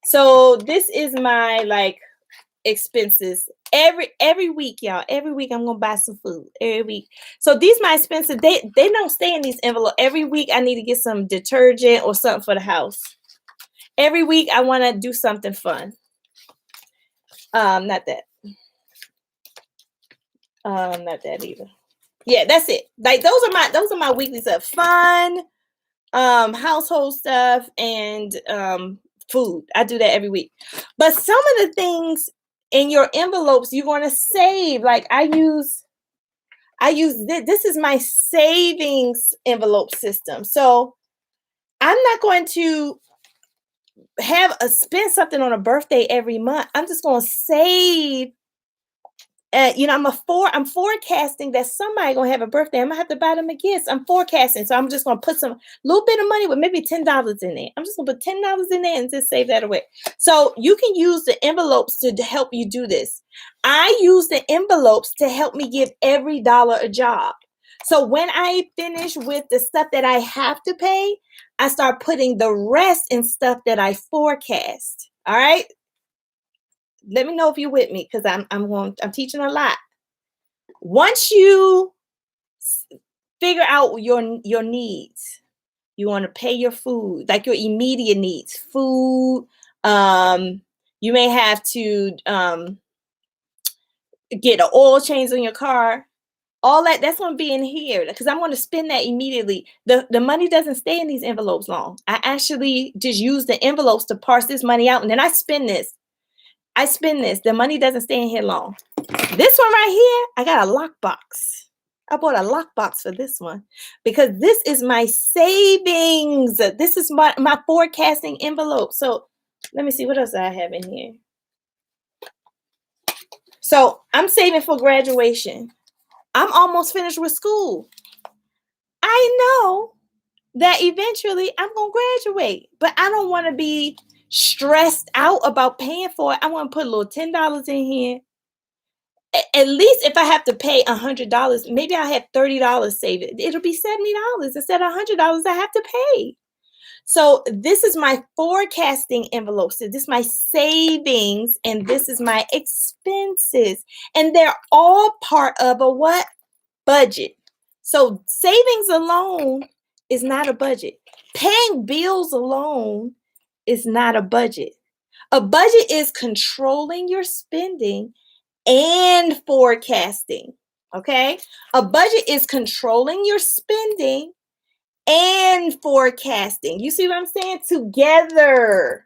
So this is my, like, expenses every week, y'all. Every week I'm gonna buy some food every week. So these my expenses. They don't stay in these envelopes. Every week I need to get some detergent or something for the house. Every week I want to do something fun. Not that. Not that either. Yeah, that's it. Like those are my weekly stuff. Fun, household stuff, and food. I do that every week. But some of the things in your envelopes you're going to save. Like I use this is my savings envelope system. So I'm not going to spend something on a birthday every month. I'm just going to save. I'm forecasting that somebody gonna have a birthday. I'm gonna have to buy them a gift. I'm forecasting, so I'm just gonna put some little bit of money with maybe $10 in there. I'm just gonna put $10 in there and just save that away. So you can use the envelopes to help you do this. I use the envelopes to help me give every dollar a job. So when I finish with the stuff that I have to pay, I start putting the rest in stuff that I forecast. All right. Let me know if you're with me, because I'm teaching a lot. Once you figure out your needs, you want to pay your food, like your immediate needs, food. You may have to get an oil change on your car. All that's going to be in here because I'm going to spend that immediately. The money doesn't stay in these envelopes long. I actually just use the envelopes to parse this money out, and then I spend this. The money doesn't stay in here long. This one right here, I got a lockbox. I bought a lockbox for this one because this is my savings. This is my forecasting envelope. So let me see what else I have in here. So I'm saving for graduation. I'm almost finished with school. I know that eventually I'm going to graduate, but I don't want to be stressed out about paying for it. I want to put a little $10 in here. At least if I have to pay $100, maybe I have $30 saved. It'll be $70 instead of $100 I have to pay. So this is my forecasting envelope. So this is my savings, and this is my expenses, and they're all part of a what? Budget. So savings alone is not a budget. Paying bills alone is not a budget. A budget is controlling your spending and forecasting. Okay? A budget is controlling your spending and forecasting. You see what I'm saying? Together,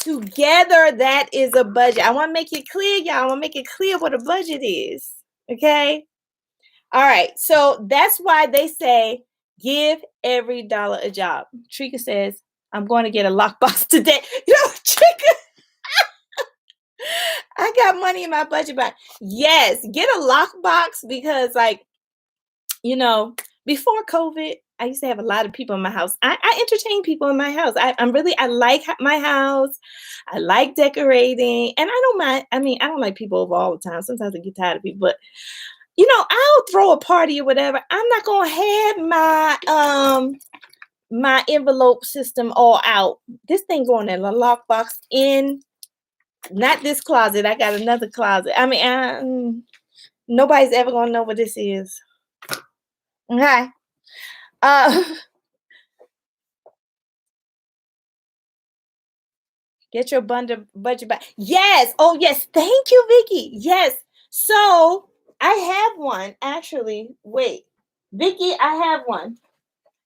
that is a budget. I want to make it clear, y'all. I want to make it clear what a budget is. Okay? All right. So that's why they say give every dollar a job. Trika says, I'm going to get a lockbox today. Trika, I got money in my budget box. Yes, get a lockbox because, before COVID, I used to have a lot of people in my house. I entertain people in my house. I like my house. I like decorating, and I don't mind. I mean, I don't like people over all the time. Sometimes I get tired of people, but I'll throw a party or whatever. I'm not gonna have my envelope system all out. This thing going in a lockbox in not this closet. I got another closet. I mean, nobody's ever gonna know what this is. Okay. Get your budget back. Yes. Oh, yes. Thank you, Vicky. Yes. So I have one actually. Wait, Vicky, I have one.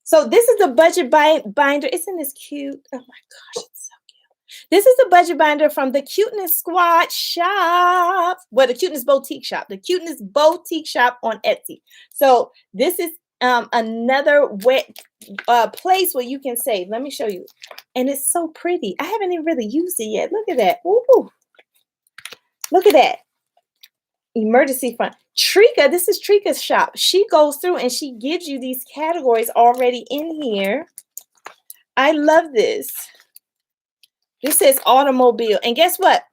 So this is the budget binder. Isn't this cute? Oh my gosh, it's so cute. This is the budget binder from the Cuteness Squad shop. Well, the Cuteness Boutique shop. The Cuteness Boutique shop on Etsy. So this is another place where you can save. Let me show you. And it's so pretty. I haven't even really used it yet. Look at that. Ooh. Look at that. Emergency fund. Trika, this is Trika's shop. She goes through and she gives you these categories already in here. I love this. This says automobile. And guess what?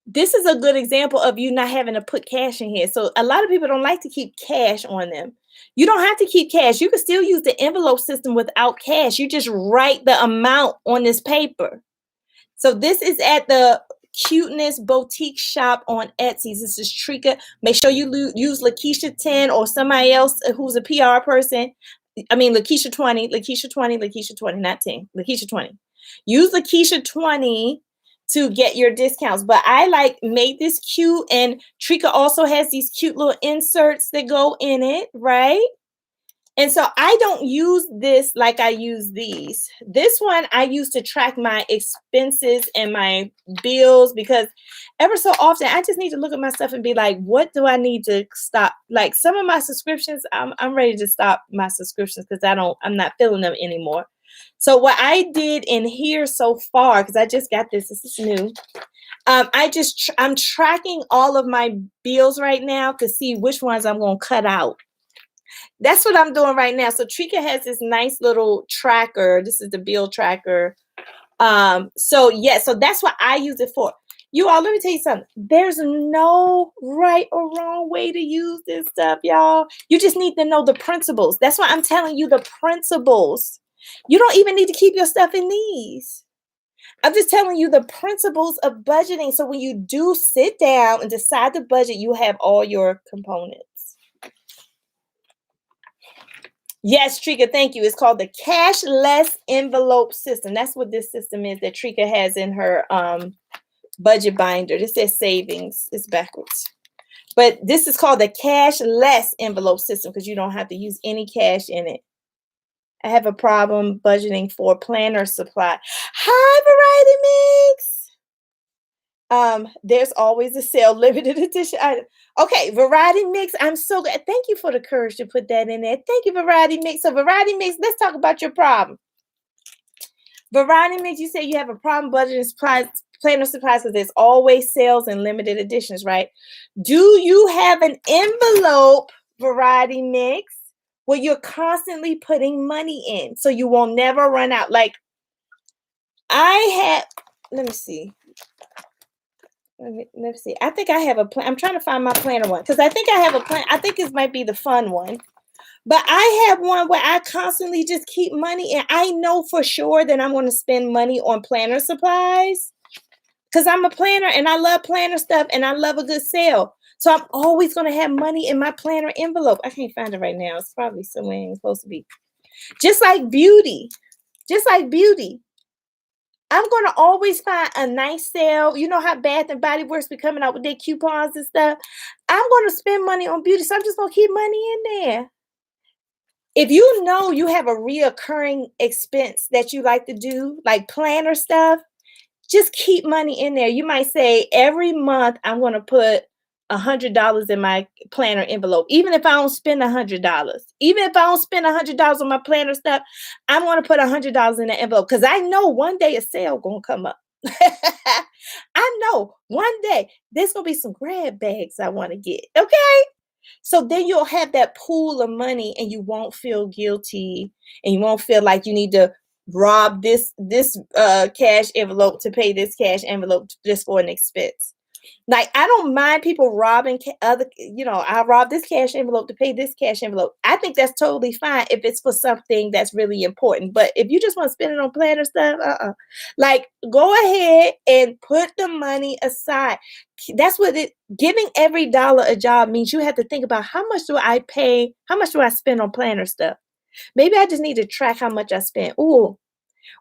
This is a good example of you not having to put cash in here. So a lot of people don't like to keep cash on them. You don't have to keep cash. You can still use the envelope system without cash. You just write the amount on this paper. So this is at the Cuteness Boutique Shop on Etsy. This is Trika. Make sure you use Lakisha 10 or somebody else who's a PR person. I mean, Lakisha 20, Lakisha 20, Lakisha 20, not 10, Lakisha 20. Use Lakisha 20 to get your discounts. But I like made this cute, and Trika also has these cute little inserts that go in it, right? And so I don't use this like I use these. This one I use to track my expenses and my bills, because ever so often I just need to look at my stuff and be like, what do I need to stop? Like some of my subscriptions, I'm ready to stop my subscriptions because I'm not feeling them anymore. So what I did in here so far, because I just got this is new. I'm tracking all of my bills right now to see which ones I'm going to cut out. That's what I'm doing right now. So Trika has this nice little tracker. This is the bill tracker. So that's what I use it for. You all, let me tell you something. There's no right or wrong way to use this stuff, y'all. You just need to know the principles. That's why I'm telling you the principles. You don't even need to keep your stuff in these. I'm just telling you the principles of budgeting. So when you do sit down and decide the budget, you have all your components. Yes, Trika, thank you. It's called the cashless envelope system. That's what this system is that Trika has in her budget binder. This says savings. It's backwards. But this is called the cashless envelope system because you don't have to use any cash in it. I have a problem budgeting for planner supply. Hi, Variety Mix. There's always a sale, limited edition item. Okay, Variety Mix. I'm so glad. Thank you for the courage to put that in there. Thank you, Variety Mix. So, Variety Mix, let's talk about your problem. Variety Mix, you say you have a problem budgeting supplies, planner supplies, because there's always sales and limited editions, right? Do you have an envelope, Variety Mix, where you're constantly putting money in so you will never run out? Like let me see. Let me see. I think I have a plan. I'm trying to find my planner one because I think I have a plan. I think this might be the fun one. But I have one where I constantly just keep money, and I know for sure that I'm going to spend money on planner supplies because I'm a planner and I love planner stuff and I love a good sale. So I'm always going to have money in my planner envelope. I can't find it right now. It's probably somewhere it's supposed to be. Just like beauty. I'm going to always find a nice sale. You know how Bath and Body Works be coming out with their coupons and stuff. I'm going to spend money on beauty, so I'm just going to keep money in there. If you know you have a reoccurring expense that you like to do, like planner stuff, just keep money in there. You might say every month I'm going to put $100 in my planner envelope, even if I don't spend $100. Even if I don't spend $100 on my planner stuff, I'm going to put $100 in the envelope because I know one day a sale going to come up. I know one day there's going to be some grab bags I want to get. Okay. So then you'll have that pool of money and you won't feel guilty and you won't feel like you need to rob this cash envelope to pay this cash envelope just for an expense. Like, I don't mind people robbing I rob this cash envelope to pay this cash envelope. I think that's totally fine if it's for something that's really important. But if you just want to spend it on planner stuff, like, go ahead and put the money aside. That's what giving every dollar a job means. You have to think about how much do I pay? How much do I spend on planner stuff? Maybe I just need to track how much I spend. Ooh,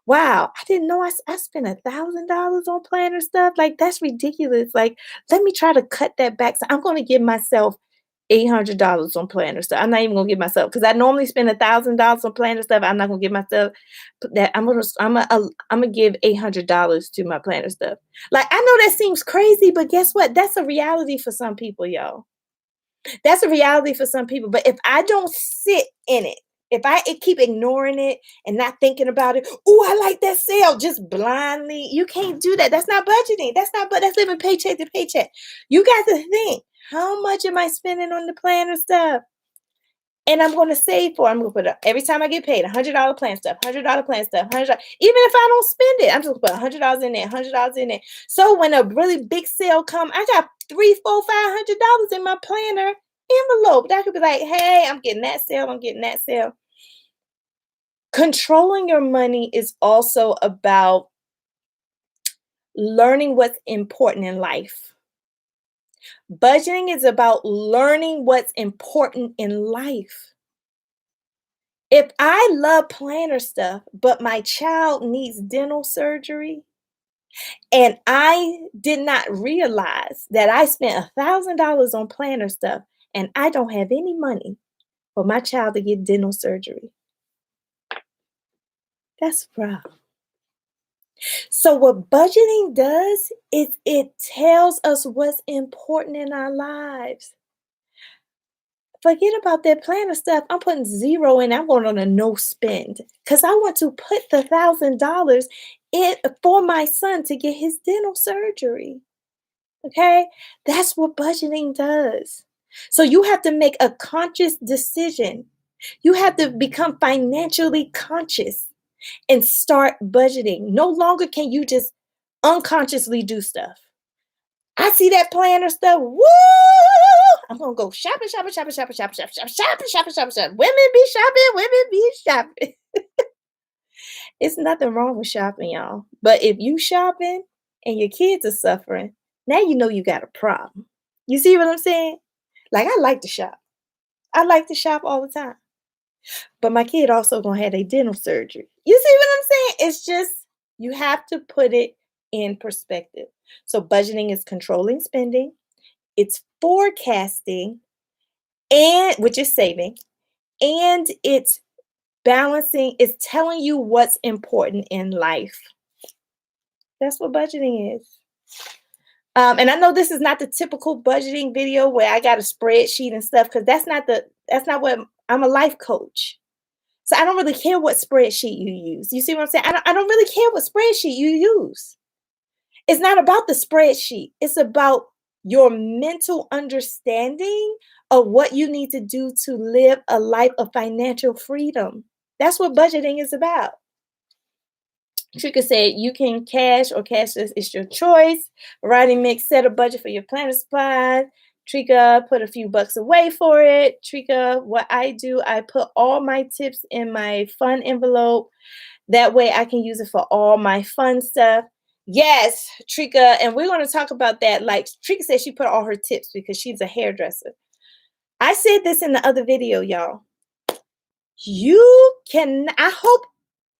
wow, I didn't know I spent $1,000 on planner stuff. Like, that's ridiculous. Like, let me try to cut that back. So I'm going to give myself $800 on planner stuff. I'm not even going to give myself, because I normally spend $1,000 on planner stuff. I'm not going to give myself that. I'm gonna give $800 to my planner stuff. Like, I know that seems crazy, but guess what? That's a reality for some people, y'all. That's a reality for some people. But if I don't sit in it, if I keep ignoring it and not thinking about it, oh, I like that sale, just blindly, you can't do that. That's not budgeting. That's living paycheck to paycheck. You got to think, how much am I spending on the planner stuff? And I'm going to save for it. I'm going to put it every time I get paid, $100 plan stuff, $100 plan stuff, $100. Even if I don't spend it, I'm just going to put $100 in there, $100 in there. So when a really big sale come, I got $300, $400, $500 in my planner envelope. That could be like, hey, I'm getting that sale. I'm getting that sale. Controlling your money is also about learning what's important in life. Budgeting is about learning what's important in life. If I love planner stuff, but my child needs dental surgery, and I did not realize that I spent $1,000 on planner stuff and I don't have any money for my child to get dental surgery, that's a problem. So, what budgeting does is it tells us what's important in our lives. Forget about that planner stuff. I'm putting zero in. I'm going on a no spend because I want to put the $1,000 in for my son to get his dental surgery. Okay, that's what budgeting does. So you have to make a conscious decision. You have to become financially conscious and start budgeting. No longer can you just unconsciously do stuff. I see that planner stuff. Woo! I'm gonna go shopping, shopping, shopping, shopping, shopping, shopping, shopping, shopping, shopping, shopping, shopping. Women be shopping, women be shopping. It's nothing wrong with shopping, y'all. But if you shopping and your kids are suffering, now you know you got a problem. You see what I'm saying? Like I like to shop. I like to shop all the time. But my kid also gonna have a dental surgery. You see what I'm saying? It's just you have to put it in perspective. So budgeting is controlling spending, it's forecasting, and which is saving, and it's balancing, it's telling you what's important in life. That's what budgeting is. And I know this is not the typical budgeting video where I got a spreadsheet and stuff, because that's not what I'm a life coach. So I don't really care what spreadsheet you use. You see what I'm saying? I don't really care what spreadsheet you use. It's not about the spreadsheet. It's about your mental understanding of what you need to do to live a life of financial freedom. That's what budgeting is about. Trika said you can cash or cashless. It's your choice. Writing mix, set a budget for your planner supplies. Trika put a few bucks away for it. Trika, what I do, I put all my tips in my fun envelope. That way I can use it for all my fun stuff. Yes, Trika, and we're going to talk about that. Like Trika said, she put all her tips because she's a hairdresser. I said this in the other video, y'all. I hope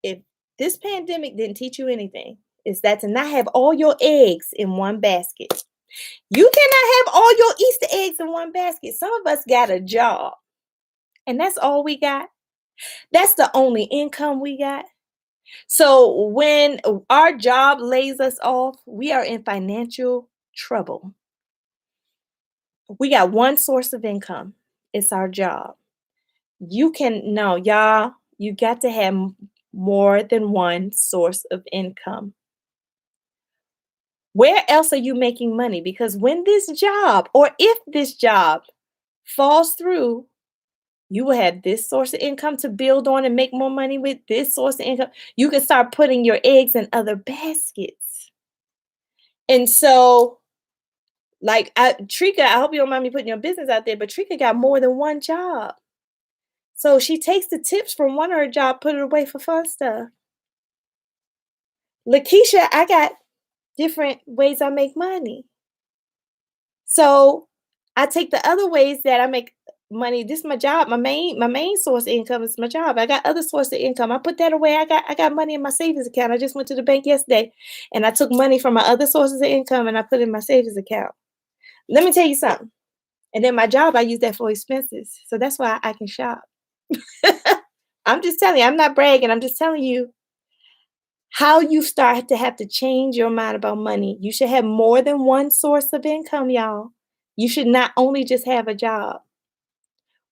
if this pandemic didn't teach you anything, is that to not have all your eggs in one basket. You cannot have all your Easter eggs in one basket. Some of us got a job, and that's all we got. That's the only income we got. So when our job lays us off, we are in financial trouble. We got one source of income. It's our job. You got to have more than one source of income. Where else are you making money? Because when this job, or if this job falls through, you will have this source of income to build on and make more money with this source of income. You can start putting your eggs in other baskets. And so, like Trika, I hope you don't mind me putting your business out there, but Trika got more than one job. So she takes the tips from one of her jobs, put it away for fun stuff. Lakisha, I got different ways I make money. So I take the other ways that I make money. This is my job. My main source of income is my job. I got other source of income. I put that away. I got money in my savings account. I just went to the bank yesterday and I took money from my other sources of income and I put it in my savings account. Let me tell you something. And then my job, I use that for expenses. So that's why I can shop. I'm just telling you, I'm not bragging. I'm just telling you how you start to have to change your mind about money. You should have more than one source of income, y'all. You should not only just have a job.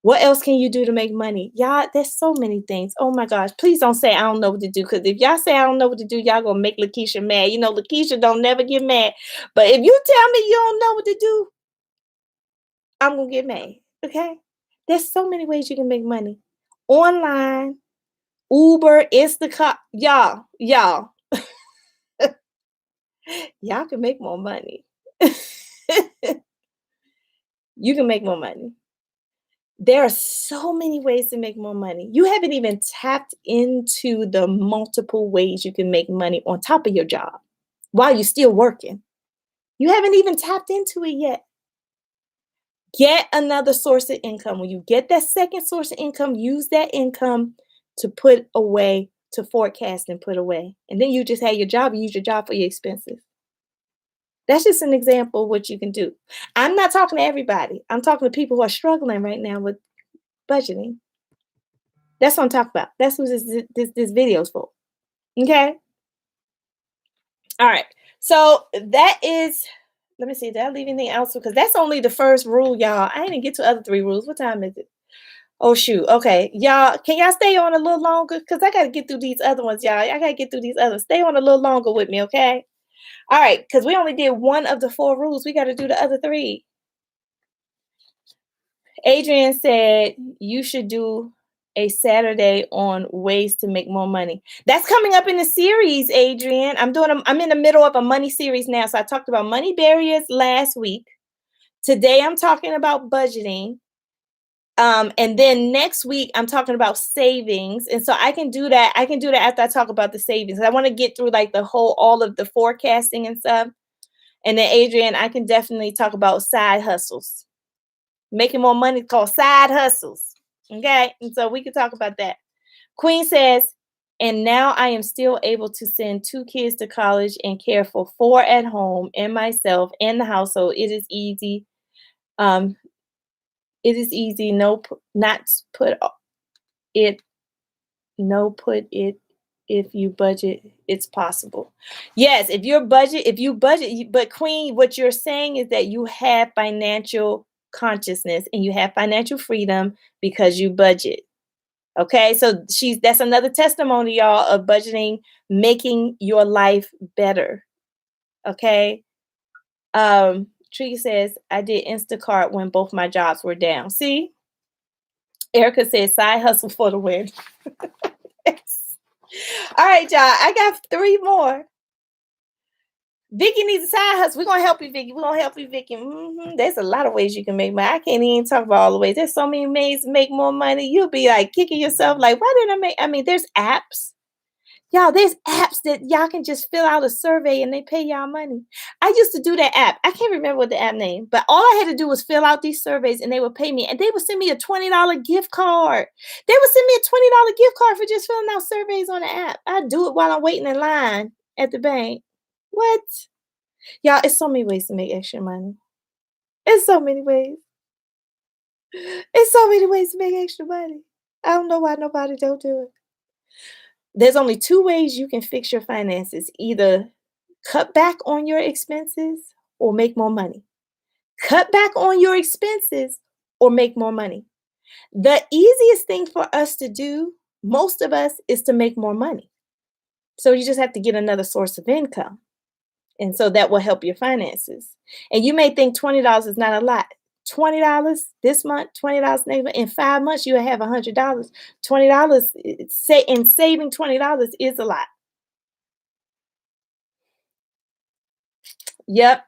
What else can you do to make money? Y'all, there's so many things. Oh my gosh. Please don't say I don't know what to do. Because if y'all say I don't know what to do, y'all gonna make Lakisha mad. You know, Lakisha don't never get mad. But if you tell me you don't know what to do, I'm gonna get mad. Okay? There's so many ways you can make money. Online, Uber, Instacart, y'all can make more money. You can make more money. There are so many ways to make more money. You haven't even tapped into the multiple ways you can make money on top of your job. while you're still working. You haven't even tapped into it yet. Get another source of income. When you get that second source of income, use that income to put away, to forecast and put away. And then you just have your job, you use your job for your expenses. That's just an example of what you can do. I'm not talking to everybody. I'm talking to people who are struggling right now with budgeting. That's what I'm talking about. That's what this video is for. Okay? All right. So that is, let me see, did I leave anything else? Because that's only the first rule, y'all. I didn't get to other 3 rules. What time is it? Oh, shoot. Okay. Y'all, can y'all stay on a little longer? Because I got to get through these other ones, y'all. I got to get through these others. Stay on a little longer with me, okay? All right. Because we only did 1 of the 4 rules. We got to do the other 3. Adrian said you should do a Saturday on ways to make more money. That's coming up in the series, Adrian. I'm in the middle of a money series now. So I talked about money barriers last week. Today I'm talking about budgeting. And then next week I'm talking about savings. And so I can do that. I can do that after I talk about the savings. I want to get through like all of the forecasting and stuff. And then Adrian, I can definitely talk about side hustles. Making more money is called side hustles. Okay. And so we can talk about that. Queen says, and now I am still able to send 2 kids to college and care for 4 at home and myself and the household. It is easy. It is easy. Not put it. No, put it. If you budget, it's possible. Yes, if you budget. But Queen, what you're saying is that you have financial consciousness and you have financial freedom because you budget. Okay, so that's another testimony, y'all, of budgeting making your life better. Okay. Tree says, I did Instacart when both my jobs were down. See? Erica says, side hustle for the win. Yes. All right, y'all. I got 3 more. Vicky needs a side hustle. We're going to help you, Vicky. We're going to help you, Vicky. There's a lot of ways you can make money. I can't even talk about all the ways. There's so many ways to make more money. You'll be like kicking yourself like, why didn't I make? I mean, there's apps. Y'all, there's apps that y'all can just fill out a survey and they pay y'all money. I used to do that app. I can't remember what the app name, but all I had to do was fill out these surveys and they would pay me. And they would send me a $20 gift card. They would send me a $20 gift card for just filling out surveys on the app. I do it while I'm waiting in line at the bank. What? Y'all, it's so many ways to make extra money. It's so many ways. It's so many ways to make extra money. I don't know why nobody don't do it. There's only 2 ways you can fix your finances. Either cut back on your expenses or make more money. Cut back on your expenses or make more money. The easiest thing for us to do, most of us, is to make more money. So you just have to get another source of income. And so that will help your finances. And you may think $20 is not a lot. $20 this month, $20 next month. In 5 months, you'll have $100. $20, and saving $20 is a lot. Yep.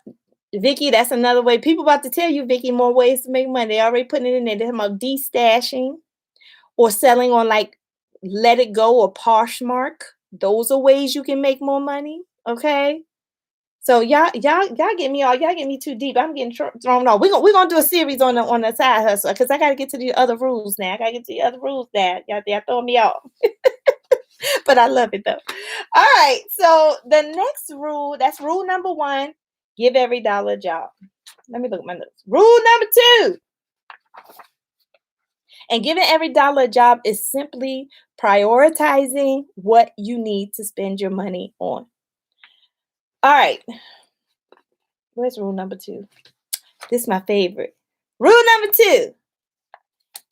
Vicky, that's another way. People about to tell you, Vicky, more ways to make money. They already putting it in there. They're talking about de-stashing or selling on like Let It Go or Poshmark. Those are ways you can make more money. Okay. So y'all get me too deep. I'm getting thrown off. We're gonna do a series on the side hustle because I gotta get to the other rules now. I gotta get to the other rules now. Y'all throwing me off. But I love it though. All right. So the next rule, that's rule number 1, give every dollar a job. Let me look at my notes. Rule number 2. And giving every dollar a job is simply prioritizing what you need to spend your money on. All right. Where's rule number 2? This is my favorite. Rule number 2.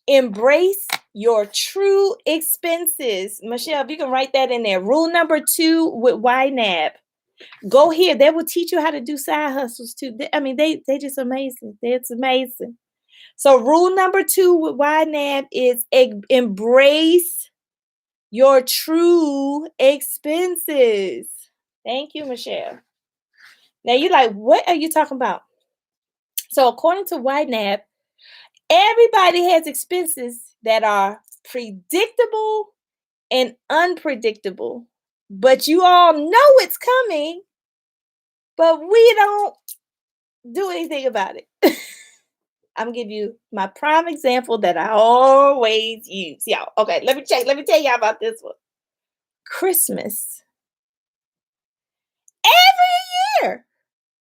Embrace your true expenses. Michelle, if you can write that in there. Rule number 2 with YNAB. Go here. They will teach you how to do side hustles too. They just amazing. It's amazing. So rule number 2 with YNAB is embrace your true expenses. Thank you, Michelle. Now you're like, what are you talking about? So according to YNAB, everybody has expenses that are predictable and unpredictable, but you all know it's coming. but we don't do anything about it. I'm gonna give you my prime example that I always use. Y'all, okay, let me check. Let me tell y'all about this one. Christmas. Every year.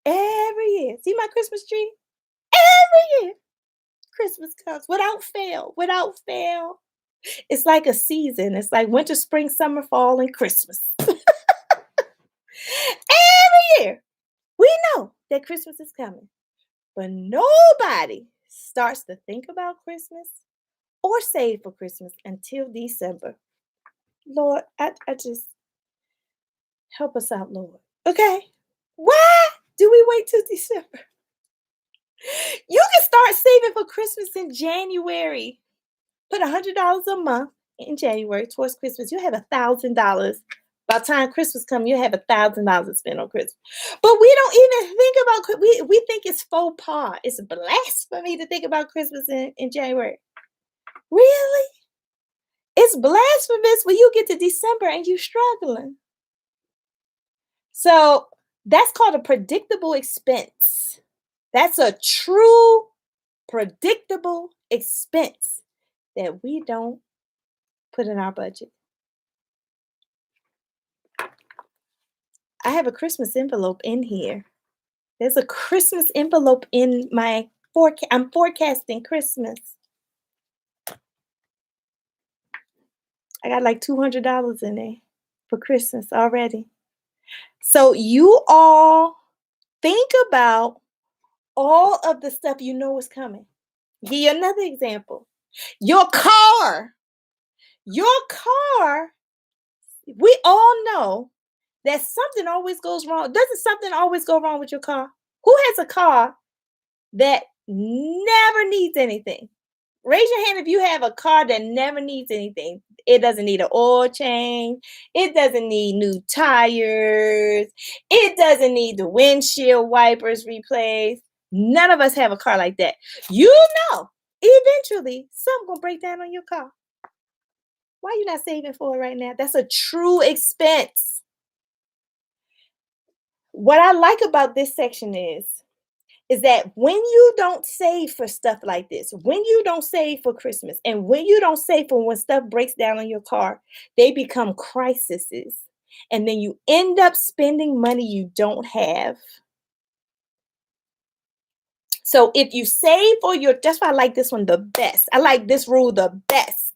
Every year. See my Christmas tree? Every year. Christmas comes without fail. Without fail. It's like a season. It's like winter, spring, summer, fall, and Christmas. Every year. We know that Christmas is coming. But nobody starts to think about Christmas or save for Christmas until December. Lord, I just help us out, Lord. Okay? Why do we wait till December? You can start saving for Christmas in January. Put $100 a month in January towards Christmas. You have $1,000. By the time Christmas comes, you have $1,000 to spend on Christmas. But we don't even think about we think it's faux pas. It's blasphemy to think about Christmas in January. Really? It's blasphemous when you get to December and you're struggling. So that's called a predictable expense. That's a true predictable expense that we don't put in our budget. I have a Christmas envelope in here. There's a Christmas envelope in my forecast. I'm forecasting Christmas. I got like $200 in there for Christmas already. So you all think about all of the stuff you know is coming. Give you another example. Your car. Your car, we all know that something always goes wrong. Doesn't something always go wrong with your car? Who has a car that never needs anything? Raise your hand if you have a car that never needs anything. It doesn't need an oil change. It doesn't need new tires. It doesn't need the windshield wipers replaced. None of us have a car like that. You know, eventually, something gonna break down on your car. Why are you not saving for it right now? That's a true expense. What I like about this section is that when you don't save for stuff like this, when you don't save for Christmas, and when you don't save for when stuff breaks down on your car, they become crises. And then you end up spending money you don't have. So if you save for that's why I like this one the best. I like this rule the best.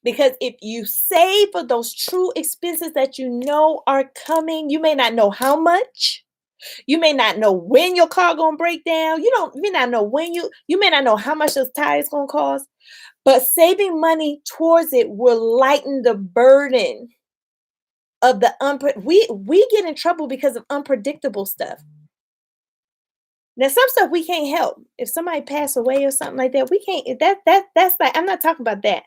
Because if you save for those true expenses that you know are coming, you may not know how much. You may not know when your car gonna break down. You may not know you may not know how much those tires gonna cost. But saving money towards it will lighten the burden of the we get in trouble because of unpredictable stuff. Now, some stuff we can't help. If somebody passed away or something like that, we can't. That's like I'm not talking about that.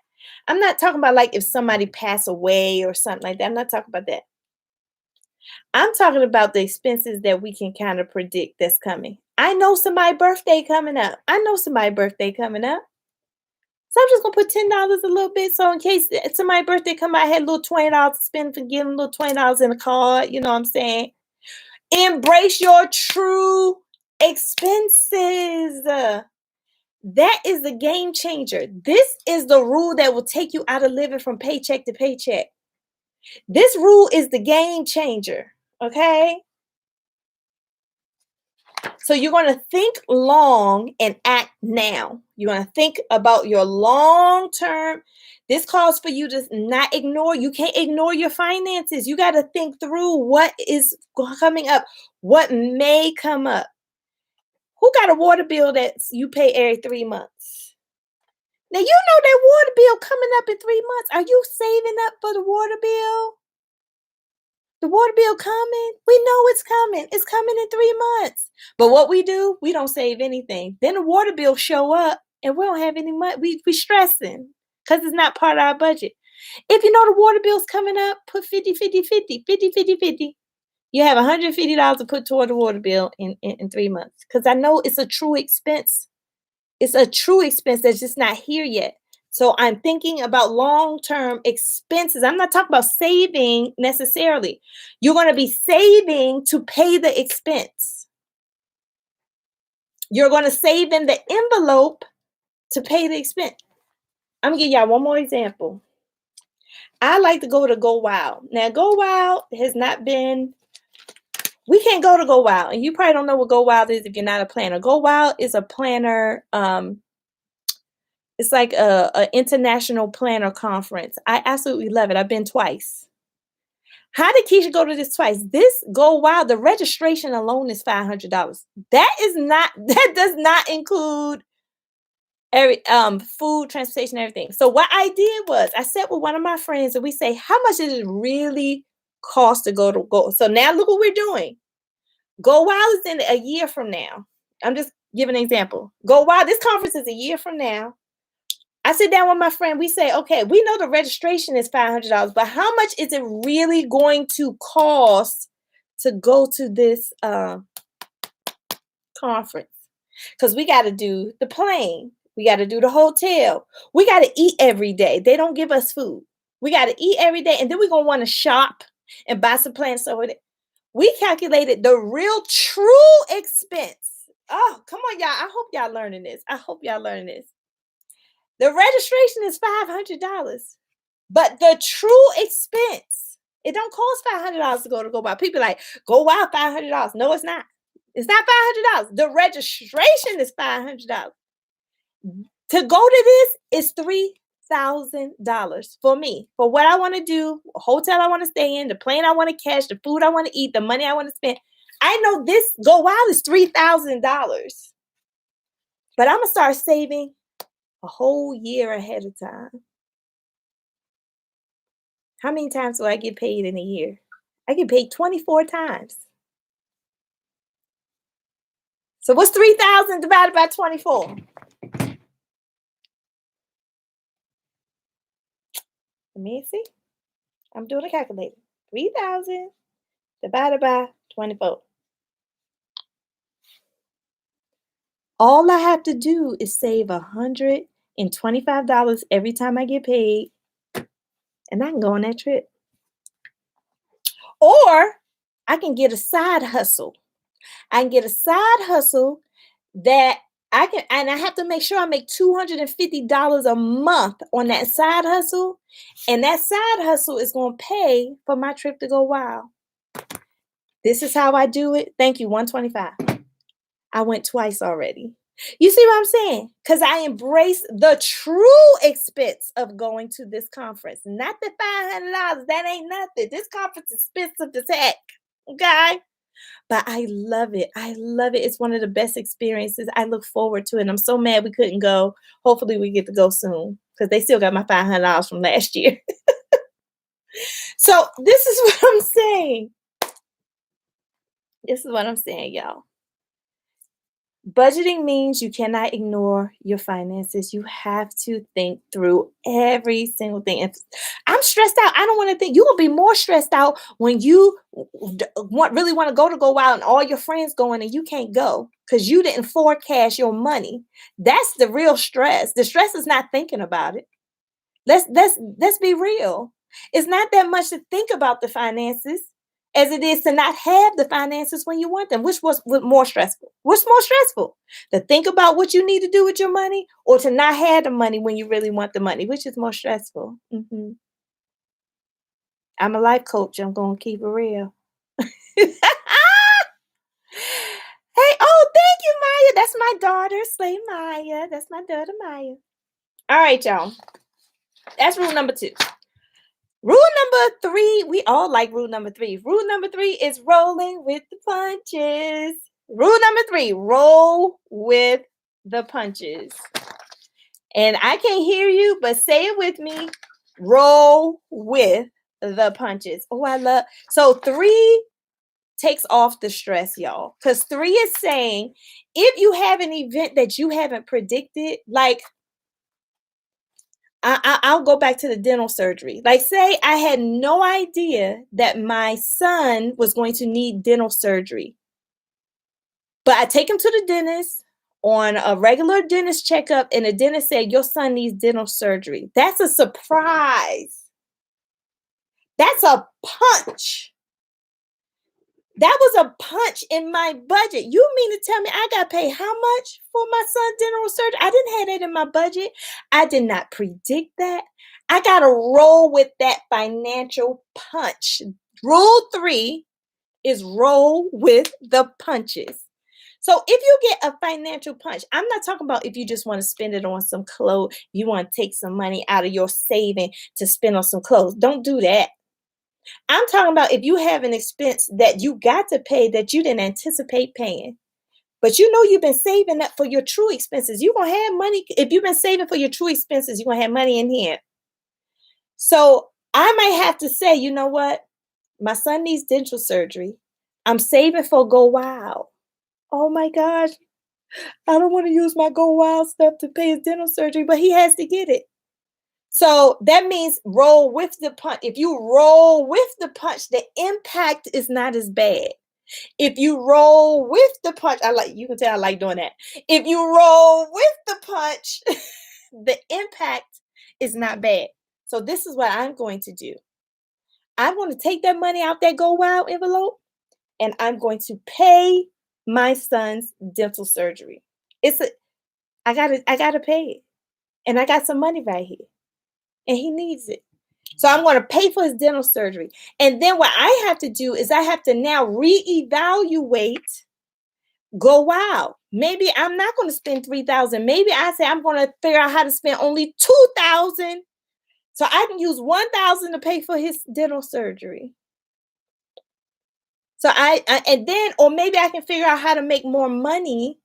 I'm not talking about like if somebody passed away or something like that. I'm not talking about that. I'm talking about the expenses that we can kind of predict that's coming. I know somebody's birthday coming up. So I'm just gonna put $10 a little bit. So in case somebody's birthday come out, I had a little $20 to spend for giving a little $20 in a card. You know what I'm saying? Embrace your true expenses. That is the game changer. This is the rule that will take you out of living from paycheck to paycheck. This rule is the game changer. Okay? So you're going to think long and act now. You're going to think about your long term. This calls for you to not ignore. You can't ignore your finances. You got to think through what is coming up, what may come up. Who got a water bill that you pay every 3 months? Now, you know that water bill coming up in 3 months. Are you saving up for the water bill? The water bill coming? We know it's coming. It's coming in 3 months. But what we do, we don't save anything. Then the water bill show up and we don't have any money. We stressing because it's not part of our budget. If you know the water bill's coming up, put 50, 50, 50, 50, 50, 50. You have $150 to put toward the water bill in 3 months. Because I know it's a true expense. It's a true expense that's just not here yet. So I'm thinking about long-term expenses. I'm not talking about saving necessarily. You're going to be saving to pay the expense. You're going to save in the envelope to pay the expense. I'm going to give y'all one more example. I like to go Wild. Now, Go Wild has not been, we can't go Wild. And you probably don't know what Go Wild is if you're not a planner. Go Wild is a planner. It's like a international planner conference. I absolutely love it. I've been twice. How did Keisha go to this twice? This Go Wild, the registration alone is $500. That does not include every food, transportation, everything. So what I did was I sat with one of my friends and we say, how much does it really cost to go? So now look what we're doing. Go Wild is in a year from now. I'm just giving an example. Go Wild, this conference is a year from now. I sit down with my friend. We say, okay, we know the registration is $500, but how much is it really going to cost to go to this conference? Because we got to do the plane. We got to do the hotel. We got to eat every day. They don't give us food. We got to eat every day. And then we're going to want to shop and buy some plants. So we calculated the real true expense. Oh, come on, y'all. I hope y'all learning this. The registration is $500, but the true expense, it don't cost $500 to go Wild. People like, Go Wild, $500. No, it's not. It's not $500. The registration is $500. To go to this is $3,000 for me, for what I want to do, a hotel I want to stay in, the plane I want to catch, the food I want to eat, the money I want to spend. I know this Go Wild is $3,000, but I'm going to start saving a whole year ahead of time. How many times do I get paid in a year? I get paid 24 times. So what's 3,000 divided by 24? Let me see. I'm doing a calculator. 3,000 divided by 24. All I have to do is save $125 every time I get paid, and I can go on that trip. Or I can get a side hustle. That I can, and I have to make sure I make $250 a month on that side hustle. And that side hustle is going to pay for my trip to Go Wild. This is how I do it. Thank you, 125. I went twice already. You see what I'm saying? Because I embrace the true expense of going to this conference. Not the $500. That ain't nothing. This conference is expensive as heck. Okay? But I love it. It's one of the best experiences. I look forward to it. And I'm so mad we couldn't go. Hopefully we get to go soon because they still got my $500 from last year. So this is what I'm saying. Y'all. Budgeting means you cannot ignore your finances. You have to think through every single thing. If I'm stressed out, I don't want to think. You will be more stressed out when you really want to Go Wild and all your friends going and you can't go because you didn't forecast your money. That's the real stress. The stress is not thinking about it. Let's be real. It's not that much to think about the finances as it is to not have the finances when you want them. Which was more stressful? What's more stressful? To think about what you need to do with your money or to not have the money when you really want the money? Which is more stressful? I'm a life coach. I'm going to keep it real. Hey, thank you, Maya. That's my daughter, Slay Maya. That's my daughter, Maya. All right, y'all. That's rule number 2. Rule number 3, we all like rule number 3. Rule number 3 is rolling with the punches. Rule number 3, roll with the punches. And I can't hear you, but say it with me. Roll with the punches. Oh, I love. So 3 takes off the stress, y'all. Because 3 is saying, if you have an event that you haven't predicted, like, I'll go back to the dental surgery. Like, say I had no idea that my son was going to need dental surgery. But I take him to the dentist on a regular dentist checkup, and the dentist said, your son needs dental surgery. That's a surprise. That's a punch. That was a punch in my budget. You mean to tell me I got to pay how much for my son's dental surgery? I didn't have that in my budget. I did not predict that. I got to roll with that financial punch. Rule 3 is roll with the punches. So if you get a financial punch, I'm not talking about if you just want to spend it on some clothes, you want to take some money out of your saving to spend on some clothes. Don't do that. I'm talking about if you have an expense that you got to pay that you didn't anticipate paying, but you know you've been saving up for your true expenses. You're going to have money. If you've been saving for your true expenses, you're going to have money in here. So I might have to say, you know what? My son needs dental surgery. I'm saving for Go Wild. Oh my gosh. I don't want to use my Go Wild stuff to pay his dental surgery, but he has to get it. So that means roll with the punch. If you roll with the punch, the impact is not as bad. If you roll with the punch, you can tell I like doing that. If you roll with the punch, the impact is not bad. So this is what I'm going to do. I'm going to take that money out that Go Wild envelope and I'm going to pay my son's dental surgery. I gotta pay it. And I got some money right here. And he needs it. So I'm going to pay for his dental surgery. And then what I have to do is I have to now reevaluate Go Wild. Maybe I'm not going to spend $3,000. Maybe I say I'm going to figure out how to spend only $2,000. So I can use $1,000 to pay for his dental surgery. So or maybe I can figure out how to make more money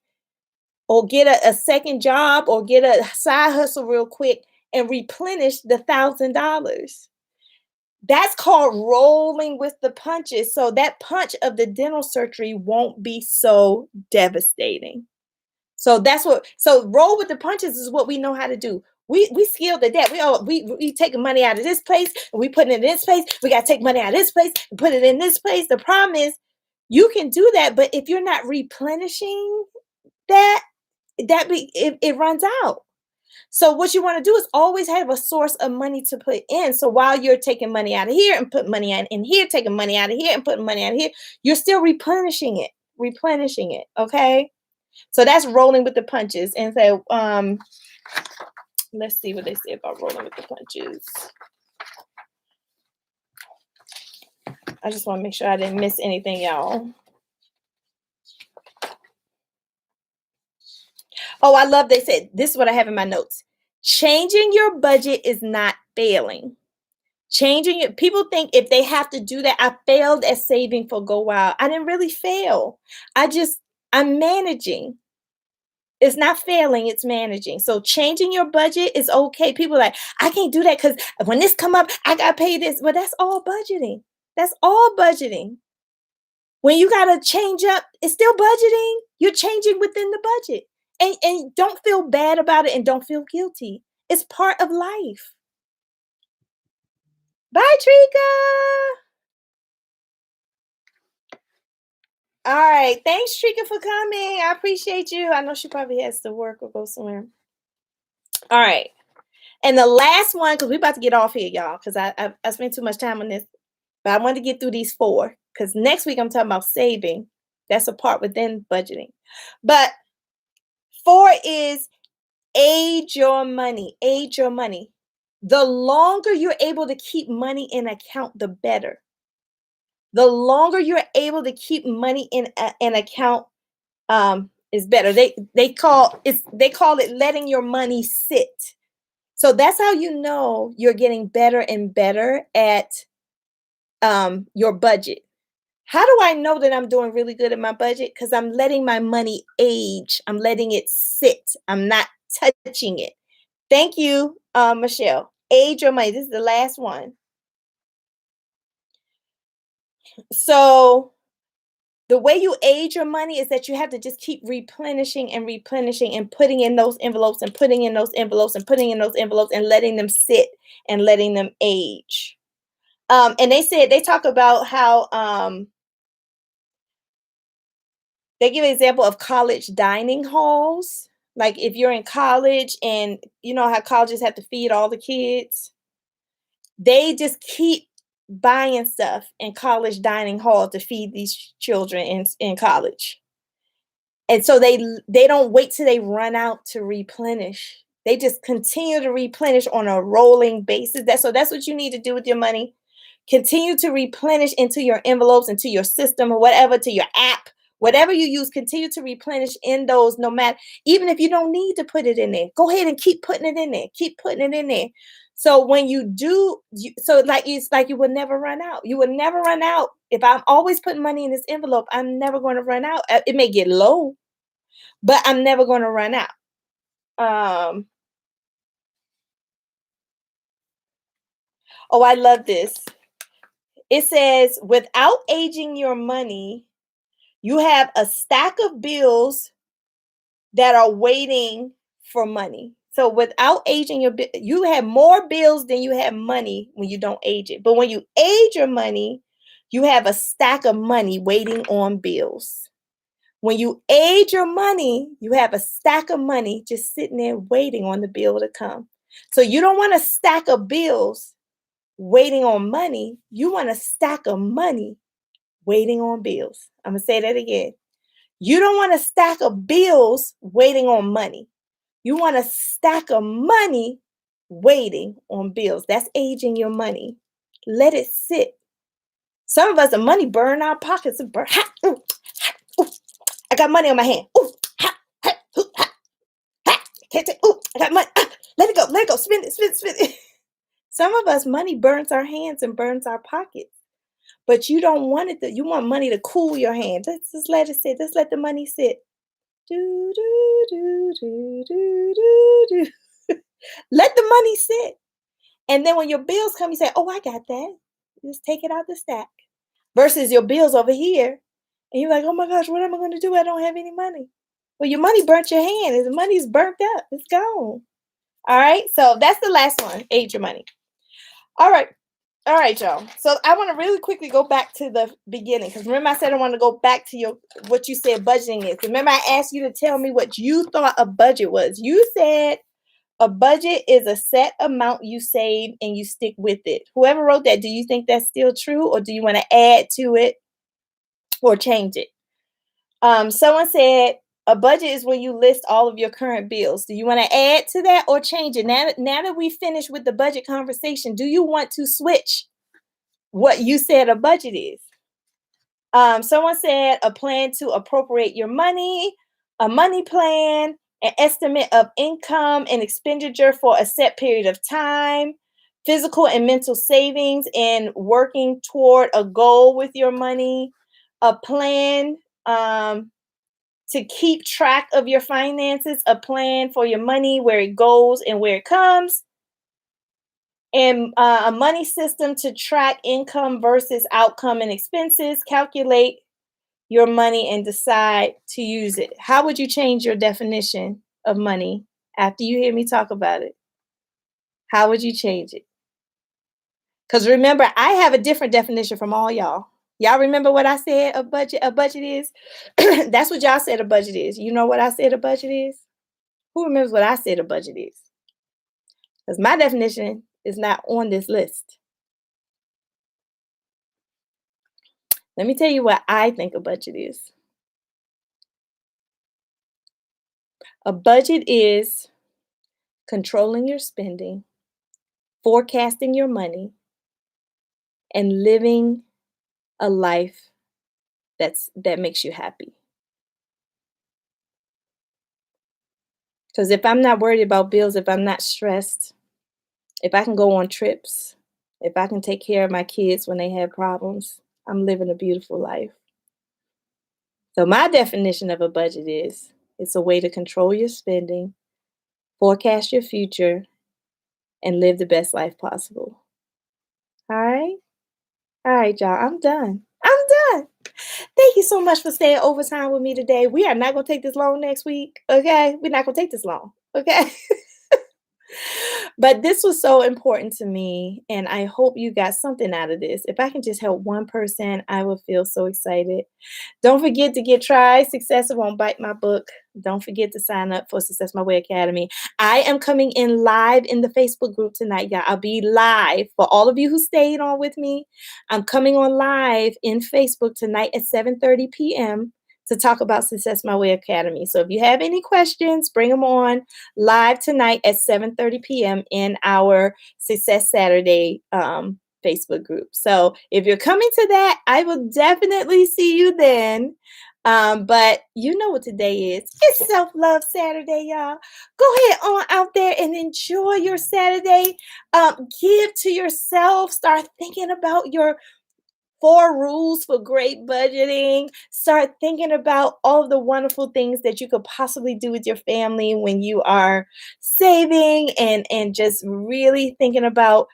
or get a second job or get a side hustle real quick and replenish the $1,000. That's called rolling with the punches. So that punch of the dental surgery won't be so devastating. So roll with the punches is what we know how to do. We skilled at that. We taking money out of this place and we putting it in this place. We got to take money out of this place and put it in this place. The problem is you can do that, but if you're not replenishing it runs out. So what you want to do is always have a source of money to put in. So while you're taking money out of here and putting money in here, taking money out of here and putting money out of here, you're still replenishing it. Okay. So that's rolling with the punches. And so, let's see what they say about rolling with the punches. I just want to make sure I didn't miss anything, y'all. Oh, I love they said, this is what I have in my notes. Changing your budget is not failing. People think if they have to do that, I failed at saving for Go Wild. I didn't really fail. I'm managing. It's not failing, it's managing. So changing your budget is okay. People are like, I can't do that because when this come up, I got to pay this. But that's all budgeting. That's all budgeting. When you got to change up, it's still budgeting. You're changing within the budget. And don't feel bad about it and don't feel guilty. It's part of life. Bye, Trika. All right. Thanks, Trika, for coming. I appreciate you. I know she probably has to work or go somewhere. All right. And the last one, because we're about to get off here, y'all, because I spent too much time on this. But I wanted to get through these 4, because next week I'm talking about saving. That's a part within budgeting. But 4 is age your money. Age your money. The longer you're able to keep money in account, the better. The longer you're able to keep money in an account is better. They call it letting your money sit. So that's how you know you're getting better and better at your budget. How do I know that I'm doing really good at my budget? Because I'm letting my money age. I'm letting it sit. I'm not touching it. Thank you, Michelle. Age your money. This is the last one. So the way you age your money is that you have to just keep replenishing and putting in those envelopes and putting in those envelopes and putting in those envelopes and letting them sit and letting them age. And they talk about how they give an example of college dining halls. Like if you're in college and you know how colleges have to feed all the kids, they just keep buying stuff in college dining hall to feed these children in college. And so they don't wait till they run out to replenish. They just continue to replenish on a rolling basis. That's what you need to do with your money. Continue to replenish into your envelopes, into your system or whatever, to your app, whatever you use, continue to replenish in those, no matter, even if you don't need to put it in there, go ahead and keep putting it in there, keep putting it in there. So when you do, so like it's like you will never run out. You will never run out. If I'm always putting money in this envelope, I'm never going to run out. It may get low, but I'm never going to run out. Um, oh, I love this. It says, without aging your money, you have a stack of bills that are waiting for money. So without aging you have more bills than you have money when you don't age it. But when you age your money, you have a stack of money waiting on bills. When you age your money, you have a stack of money just sitting there waiting on the bill to come. So you don't want a stack of bills waiting on money. You want a stack of money waiting on bills. I'm going to say that again. You don't want a stack of bills waiting on money. You want a stack of money waiting on bills. That's aging your money. Let it sit. Some of us, the money burn our pockets. Burn. Ha, ooh, ha, ooh. I got money on my hand. Ooh, ha, ha, ooh, ha, ha. Can't take. Ooh, I got money. Ah, let it go. Let it go. Spend it. Spend it. Spend it. Some of us, money burns our hands and burns our pockets. But you don't want it. You want money to cool your hand. Let's just let it sit. Just let the money sit. Do, do, do, do, do, do, do. Let the money sit. And then when your bills come, you say, oh, I got that. Just take it out the stack. Versus your bills over here. And you're like, oh my gosh, what am I going to do? I don't have any money. Well, your money burnt your hand. The money's burnt up. It's gone. All right. So that's the last one. Age your money. All right. All right, y'all. So I want to really quickly go back to the beginning because remember I said I want to go back to what you said budgeting is. Remember I asked you to tell me what you thought a budget was. You said a budget is a set amount you save and you stick with it. Whoever wrote that, do you think that's still true or do you want to add to it or change it? Someone said a budget is when you list all of your current bills. Do you want to add to that or change it? Now that we finished with the budget conversation, do you want to switch what you said a budget is? Someone said a plan to appropriate your money, a money plan, an estimate of income and expenditure for a set period of time, physical and mental savings, and working toward a goal with your money, a plan to keep track of your finances, a plan for your money, where it goes and where it comes, and a money system to track income versus outcome and expenses, calculate your money and decide to use it. How would you change your definition of money after you hear me talk about it? How would you change it? Because remember, I have a different definition from all y'all. Y'all remember what I said a budget is? That's what y'all said a budget is. You know what I said a budget is? Who remembers what I said a budget is? Because my definition is not on this list. Let me tell you what I think a budget is. A budget is controlling your spending, forecasting your money, and living a life that makes you happy. Because if I'm not worried about bills, if I'm not stressed, if I can go on trips, if I can take care of my kids when they have problems, I'm living a beautiful life. So my definition of a budget is it's a way to control your spending, forecast your future, and live the best life possible. All right? All right, y'all. I'm done. I'm done. Thank you so much for staying overtime with me today. We are not going to take this long next week. Okay? We're not going to take this long. Okay? But this was so important to me, and I hope you got something out of this. If I can just help one person, I will feel so excited. Don't forget to get Try Success It Won't Bite my book. Don't forget to sign up for Success My Way Academy. I am coming in live in the Facebook group tonight, y'all. I'll be live for all of you who stayed on with me. I'm coming on live in Facebook tonight at 7:30 p.m. to talk about Success My Way Academy. So if you have any questions, bring them on live tonight at 7:30 p.m. in our Success Saturday Facebook group. So if you're coming to that, I will definitely see you then. But you know what today is. It's Self-Love Saturday, y'all. Go ahead on out there and enjoy your Saturday. Give to yourself. Start thinking about your 4 rules for great budgeting. Start thinking about all the wonderful things that you could possibly do with your family when you are saving and just really thinking about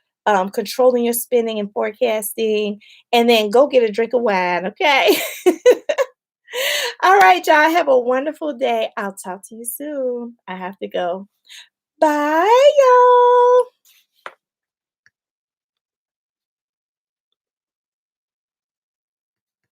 controlling your spending and forecasting. And then go get a drink of wine, okay? All right, y'all. Have a wonderful day. I'll talk to you soon. I have to go. Bye, y'all.